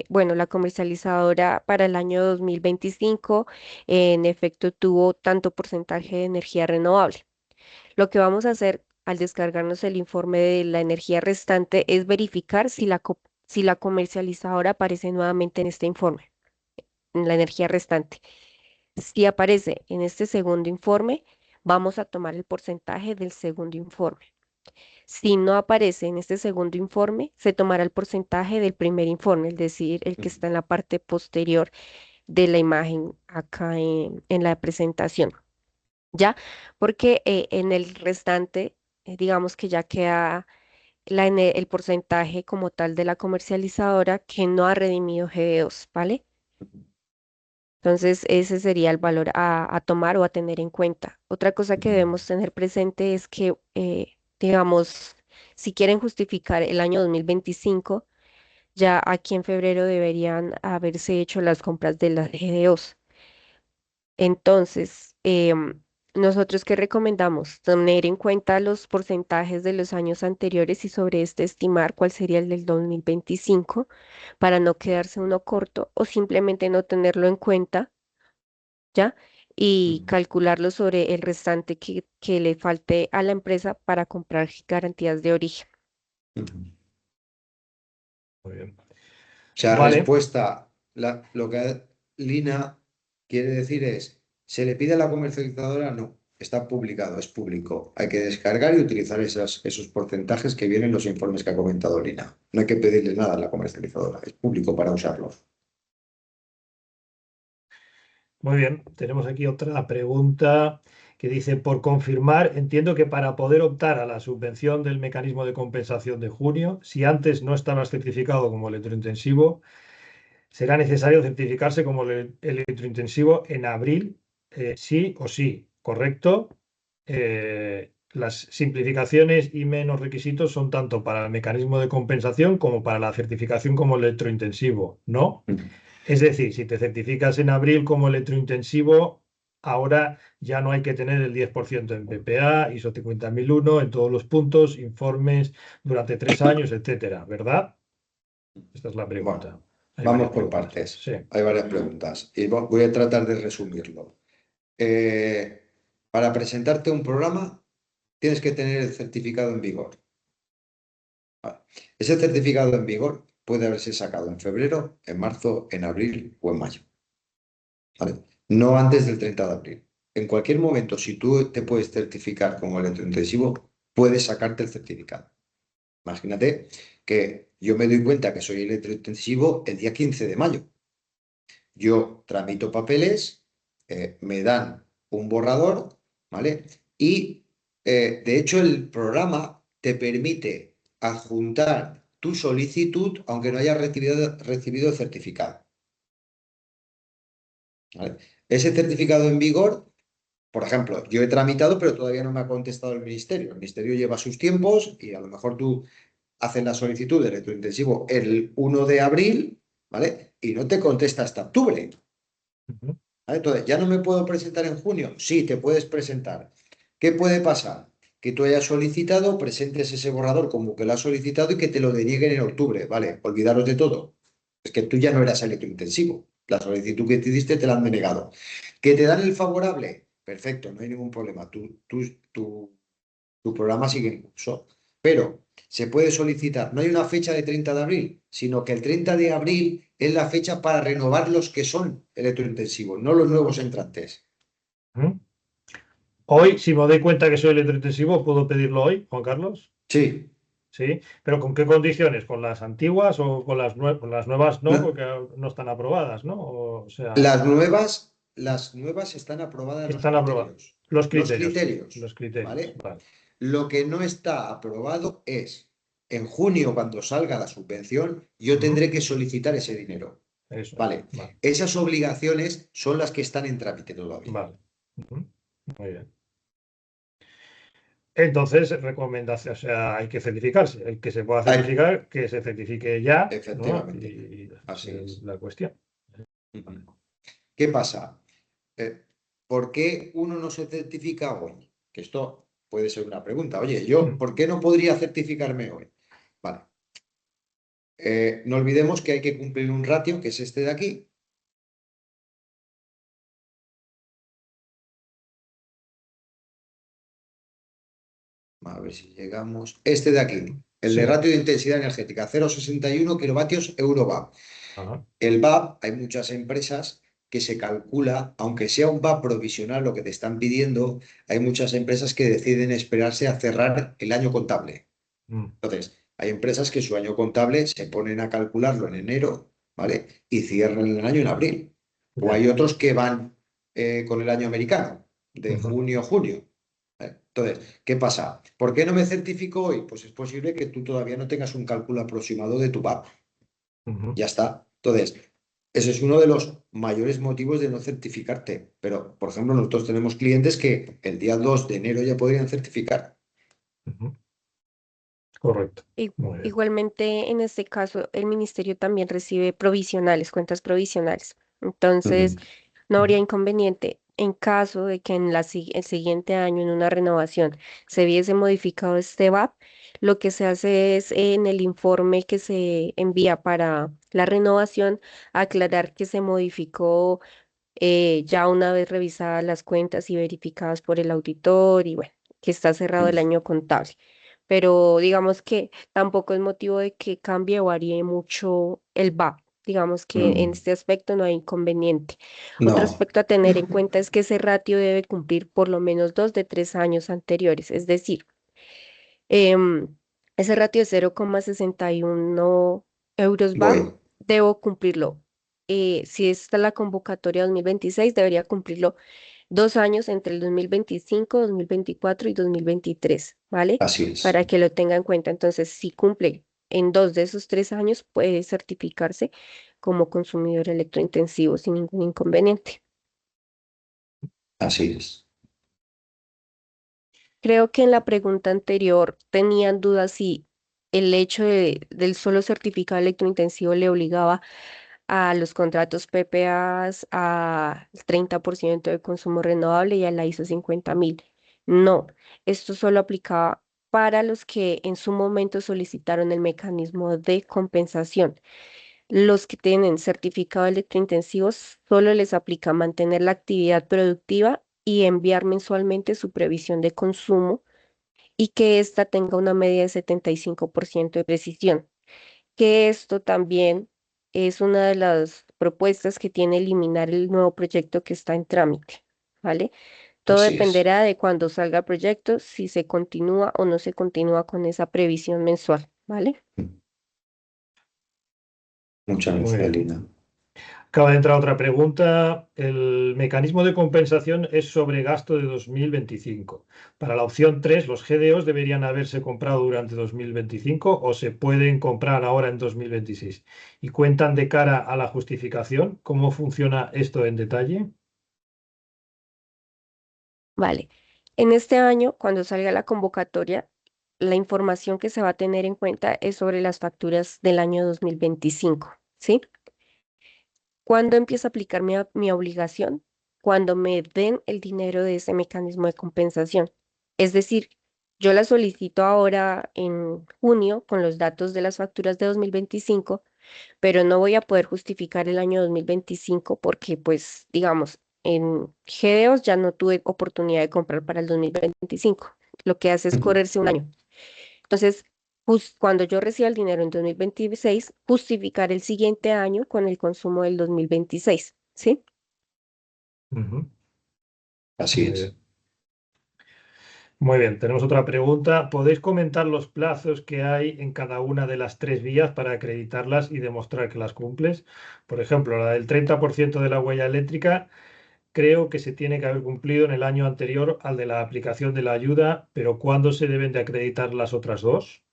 bueno, la comercializadora para el año 2025 en efecto tuvo tanto porcentaje de energía renovable. Lo que vamos a hacer al descargarnos el informe de la energía restante es verificar si la comercializadora aparece nuevamente en este informe, en la energía restante. Si aparece en este segundo informe, vamos a tomar el porcentaje del segundo informe. Si no aparece en este segundo informe, se tomará el porcentaje del primer informe, es decir, el que está en la parte posterior de la imagen acá en la presentación. ¿Ya? Porque en el restante, digamos que ya queda el porcentaje como tal de la comercializadora que no ha redimido GBOs, ¿vale? Entonces, ese sería el valor a tomar o a tener en cuenta. Otra cosa que debemos tener presente es que, digamos, si quieren justificar el año 2025, ya aquí en febrero deberían haberse hecho las compras de las GDOs. Entonces, nosotros qué recomendamos? Tener en cuenta los porcentajes de los años anteriores y sobre este estimar cuál sería el del 2025 para no quedarse uno corto o simplemente no tenerlo en cuenta, ¿ya? Y calcularlo sobre el restante que le falte a la empresa para comprar garantías de origen. Muy bien. O sea, Vale. respuesta, lo que Lina quiere decir es, ¿se le pide a la comercializadora? No, está publicado, es público. Hay que descargar y utilizar esos porcentajes que vienen en los informes que ha comentado Lina. No hay que pedirle nada a la comercializadora, es público para usarlos. Muy bien, tenemos aquí otra pregunta que dice, por confirmar, entiendo que para poder optar a la subvención del mecanismo de compensación de junio, si antes no estabas certificado como electrointensivo, será necesario certificarse como electrointensivo en abril, sí o sí, ¿correcto? Las simplificaciones y menos requisitos son tanto para el mecanismo de compensación como para la certificación como electrointensivo, ¿no? Es decir, si te certificas en abril como electrointensivo, ahora ya no hay que tener el 10% en PPA, ISO 50001, en todos los puntos, informes durante 3 años, etcétera, ¿verdad? Esta es la pregunta. Bueno, Hay vamos varias por preguntas. partes. Sí. Hay varias preguntas y voy a tratar de resumirlo. Para presentarte un programa, tienes que tener el certificado en vigor. Vale. Ese certificado en vigor puede haberse sacado en febrero, en marzo, en abril o en mayo. ¿Vale? No antes del 30 de abril. En cualquier momento, si tú te puedes certificar como electrointensivo, puedes sacarte el certificado. Imagínate que Yo me doy cuenta que soy electrointensivo el día 15 de mayo. Yo tramito papeles, me dan un borrador, ¿vale? Y de hecho el programa te permite adjuntar tu solicitud aunque no hayas recibido el certificado, ¿vale? Ese certificado en vigor, por ejemplo, yo he tramitado, pero todavía no me ha contestado el ministerio. El ministerio lleva sus tiempos y a lo mejor tú haces la solicitud de electrointensivo el 1 de abril, ¿vale? Y no te contesta hasta octubre. Ujú. ¿Vale? Entonces, ¿ya no me puedo presentar en junio? Sí, te puedes presentar. ¿Qué puede pasar? Que tú hayas solicitado, presentes ese borrador como que lo has solicitado y que te lo denieguen en octubre. Vale, olvidaros de todo. Es que tú ya no eras electrointensivo. La solicitud que te diste te la han denegado. ¿Que te dan el favorable? Perfecto, no hay ningún problema. Tu programa sigue en curso. Pero se puede solicitar, no hay una fecha de 30 de abril, sino que el 30 de abril es la fecha para renovar los que son electrointensivos, no los nuevos entrantes. Ujú. Hoy, si me doy cuenta que soy electrointensivo, ¿puedo pedirlo hoy, Juan Carlos? Sí. Sí, pero ¿con qué condiciones? ¿Con las antiguas o con con las nuevas no? No, Porque no están aprobadas, ¿no? O sea, las nuevas están aprobadas los están aprobadas. criterios. Los Los criterios, criterios, los criterios, ¿vale? vale. Lo que no está aprobado es, en junio, cuando salga la subvención, yo Ujú. tendré que solicitar ese dinero. Eso es, Vale. vale, Esas obligaciones son las que están en trámite todavía. vale. Ujú. Muy bien. Entonces, recomendación, o sea, hay que certificarse. El que se pueda Ay, certificar, que se certifique ya, ¿no? efectivamente, Y esa así es es. la cuestión. Vale. Ujú. ¿Qué pasa? Eh, ¿Por qué uno no se certifica hoy? Que esto puede ser una pregunta. Oye, yo, Mm. ¿por qué no podría certificarme hoy? Vale. No olvidemos que hay que cumplir un ratio, que es este de aquí. A ver si llegamos. Este de aquí, el de Sí. ratio de intensidad energética, 0,61 kilovatios euro-VAP. Ajá. El VAP, hay muchas empresas que se calcula, aunque sea un VAP provisional lo que te están pidiendo, hay muchas empresas que deciden esperarse a cerrar el año contable. Mm. Entonces, hay empresas que su año contable se ponen a calcularlo en enero, ¿vale? Y cierran el año en abril. O Ya. hay otros que van con el año americano, de Ujú. junio a junio. ¿Vale? Entonces, ¿qué pasa? ¿Por qué no me certifico hoy? Pues es posible que tú todavía no tengas un cálculo aproximado de tu VAP. Ujú. Ya está. Entonces, ese es uno de los mayores motivos de no certificarte. Pero, por ejemplo, nosotros tenemos clientes que el día 2 de enero ya podrían certificar. Ujú. Correcto. I- Muy bien. Igualmente, en este caso, el ministerio también recibe provisionales, cuentas provisionales. Entonces, Ujú. no habría inconveniente en caso de que el siguiente año, en una renovación, se viese modificado este VAP. Lo que se hace es en el informe que se envía para la renovación, aclarar que se modificó ya una vez revisadas las cuentas y verificadas por el auditor y bueno, que está cerrado el año contable. Pero digamos que tampoco es motivo de que cambie o varíe mucho el VAP. Digamos que en Ujú. este aspecto no hay inconveniente. Otro No. aspecto a tener en cuenta es que ese ratio debe cumplir por lo menos 2 de 3 años anteriores. Es decir, em, ese ratio de 0,61 euros VAP, Voy. debo cumplirlo. Si está la convocatoria 2026, debería cumplirlo 2 años entre el 2025, 2024 y 2023, ¿vale? Así es. Para que lo tenga en cuenta. Entonces, si cumple en 2 de esos 3 años, puede certificarse como consumidor electrointensivo sin ningún inconveniente. Así es. Creo que en la pregunta anterior tenían dudas si el hecho del solo certificado electrointensivo le obligaba a los contratos PPAs al 30% de consumo renovable y a la ISO 50000. No, esto solo aplicaba para los que en su momento solicitaron el mecanismo de compensación. Los que tienen certificado electrointensivos solo les aplica mantener la actividad productiva y enviar mensualmente su previsión de consumo y que ésta tenga una media de 75% de precisión, que esto también es una de las propuestas que tiene eliminar el nuevo proyecto que está en trámite, ¿vale? Todo Así es. dependerá de cuando salga el proyecto, si se continúa o no se continúa con esa previsión mensual, ¿vale? Muchas Muy gracias, bien. Lina. Acaba de entrar otra pregunta. El mecanismo de compensación es sobre gasto de 2025. Para la opción 3, ¿los GDOs deberían haberse comprado durante 2025 o se pueden comprar ahora en 2026? ¿Y cuentan de cara a la justificación? ¿Cómo funciona esto en detalle? Vale. En este año, cuando salga la convocatoria, la información que se va a tener en cuenta es sobre las facturas del año 2025, ¿sí? ¿Cuándo empieza a aplicar mi obligación? Cuando me den el dinero de ese mecanismo de compensación. Es decir, yo la solicito ahora en junio con los datos de las facturas de 2025, pero no voy a poder justificar el año 2025 porque, pues, digamos, en GDOs ya no tuve oportunidad de comprar para el 2025. Lo que hace es Ujú. correrse un año. Entonces, cuando yo reciba el dinero en 2026, justificar el siguiente año con el consumo del 2026, ¿sí? Ujú. Así Muy es. bien. Muy bien, tenemos otra pregunta. ¿Podéis comentar los plazos que hay en cada una de las tres vías para acreditarlas y demostrar que las cumples? Por ejemplo, la del 30% de la huella eléctrica creo que se tiene que haber cumplido en el año anterior al de la aplicación de la ayuda, pero ¿cuándo se deben de acreditar las otras dos?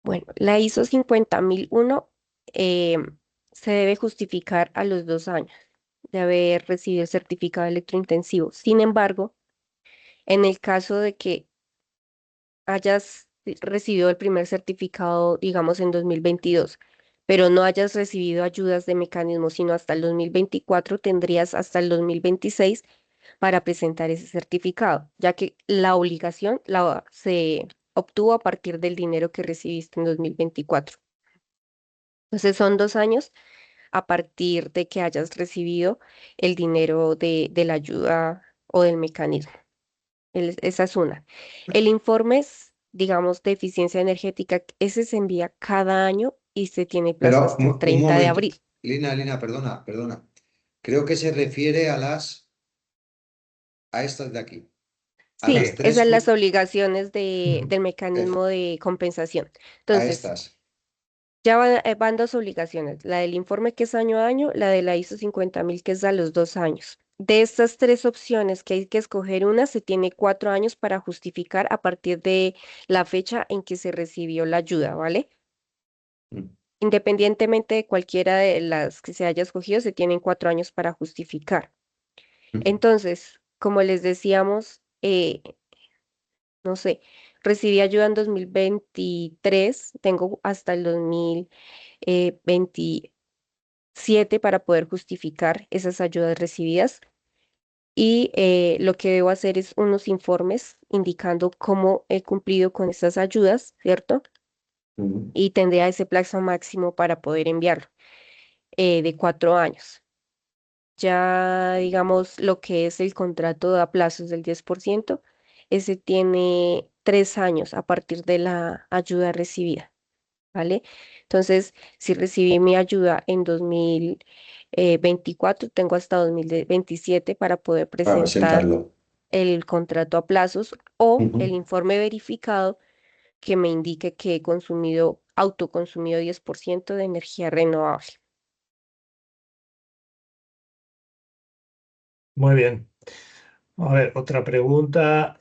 Bueno, la ISO 50001 eh, se debe justificar a los 2 años de haber recibido el certificado electrointensivo. Sin embargo, en el caso de que hayas recibido el primer certificado, digamos, en 2022, pero no hayas recibido ayudas de mecanismo, sino hasta el 2024, tendrías hasta el 2026 para presentar ese certificado, ya que la obligación se obtuvo a partir del dinero que recibiste en 2024. Entonces son 2 años a partir de que hayas recibido el dinero de la ayuda o del mecanismo. Esa es una. El informe es, digamos, de eficiencia energética, ese se envía cada año y se tiene plazo Pero hasta el un 30 de momento. abril. Lina, perdona, perdona. Creo que se refiere a estas de aquí. A las Sí, Sí, tres, esas son las obligaciones ujú, del ef- mecanismo de compensación. a Entonces, estas. ya van dos obligaciones, la del informe que es año a año, la de la ISO 50000 que es a los 2 años. De estas tres opciones que hay que escoger una, se tiene 4 años para justificar a partir de la fecha en que se recibió la ayuda, ¿vale? Mm, Independientemente de cualquiera de las que se haya escogido, se tienen 4 años para justificar. mm. Entonces, como les decíamos, no sé, recibí ayuda en 2023, tengo hasta el 2027 para poder justificar esas ayudas recibidas. Y lo que debo hacer es unos informes indicando cómo he cumplido con estas ayudas, ¿cierto? Mm. Y tendría ese plazo máximo para poder enviarlo, de 4 años. Ya, digamos, lo que es el contrato a plazos del 10%, ese tiene 3 años a partir de la ayuda recibida, ¿vale? Entonces, si recibí mi ayuda en 2024, tengo hasta 2027 para poder Para presentar presentarlo. el contrato a plazos o el Ujú. informe verificado que me indique que he autoconsumido 10% de energía renovable. muy bien. A ver, otra pregunta.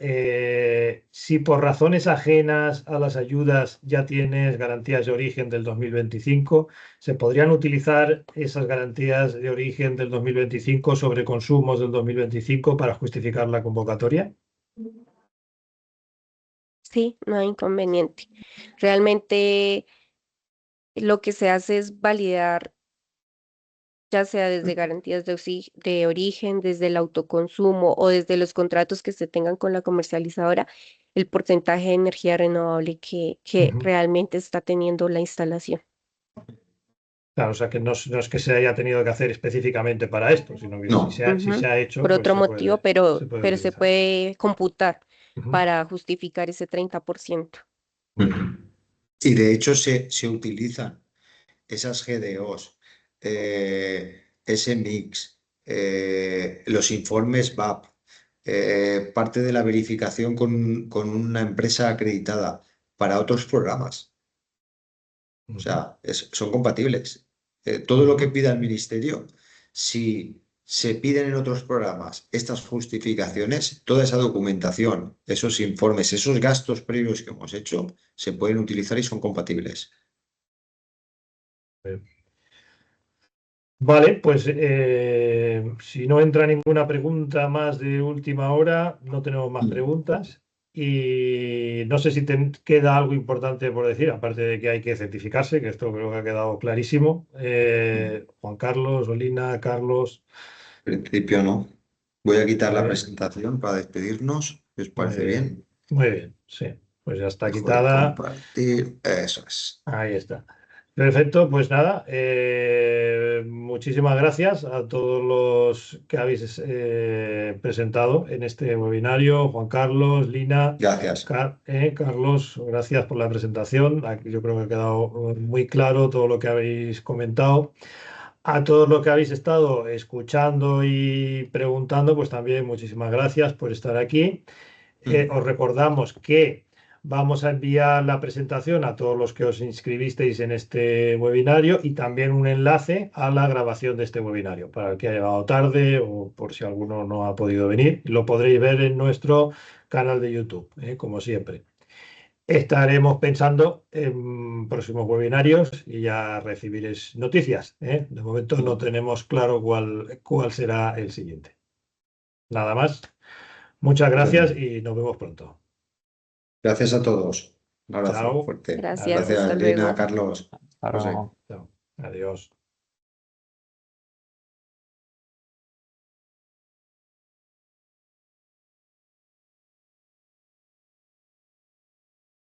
Si por razones ajenas a las ayudas ya tienes garantías de origen del 2025, ¿se podrían utilizar esas garantías de origen del 2025 sobre consumos del 2025 para justificar la convocatoria? Sí, no hay inconveniente. Realmente lo que se hace es validar, ya sea desde garantías de origen, desde el autoconsumo o desde los contratos que se tengan con la comercializadora, el porcentaje de energía renovable que Ujú. realmente está teniendo la instalación. Claro, o sea que no es que se haya tenido que hacer específicamente para esto, sino que No. si se Ujú. ha hecho, Por pues otro motivo, se puede pero se utilizar. puede computar Ujú. para justificar ese 30%. Muy bien. Ujú. Y de hecho se utilizan esas GDOs, ese mix, los informes VAP, parte de la verificación con una empresa acreditada para otros programas. O sea, son compatibles. Todo lo que pida el ministerio, si se piden en otros programas estas justificaciones, toda esa documentación, esos informes, esos gastos previos que hemos hecho, se pueden utilizar y son compatibles. Vale, pues si no entra ninguna pregunta más de última hora, no tenemos más preguntas. Y no sé si te queda algo importante por decir, aparte de que hay que certificarse, que esto creo que ha quedado clarísimo. Juan Carlos, Olina, Carlos. En principio no. Voy a quitar la Muy bien, presentación para despedirnos. ¿Os muy parece bien, bien? muy bien, sí. Pues ya está Dejo de quitada. compartir. Eso es. Ahí está. Perfecto, pues nada, muchísimas gracias a todos los que habéis presentado en este webinario. Juan Carlos, Lina, Gracias. Carlos, gracias por la presentación. Aquí yo creo que ha quedado muy claro todo lo que habéis comentado. A todos los que habéis estado escuchando y preguntando, pues también muchísimas gracias por estar aquí. Os recordamos que vamos a enviar la presentación a todos los que os inscribisteis en este webinario y también un enlace a la grabación de este webinario para el que ha llegado tarde o por si alguno no ha podido venir. Lo podréis ver en nuestro canal de YouTube, como siempre. Estaremos pensando en próximos webinarios y ya recibiréis noticias. De momento no tenemos claro cuál será el siguiente. Nada más. Muchas gracias y nos vemos pronto. Gracias a todos. Un abrazo Chao. fuerte. Gracias, Adiós. hasta Gracias, Lina, luego. Carlos, Hasta José. luego. Chao. Adiós.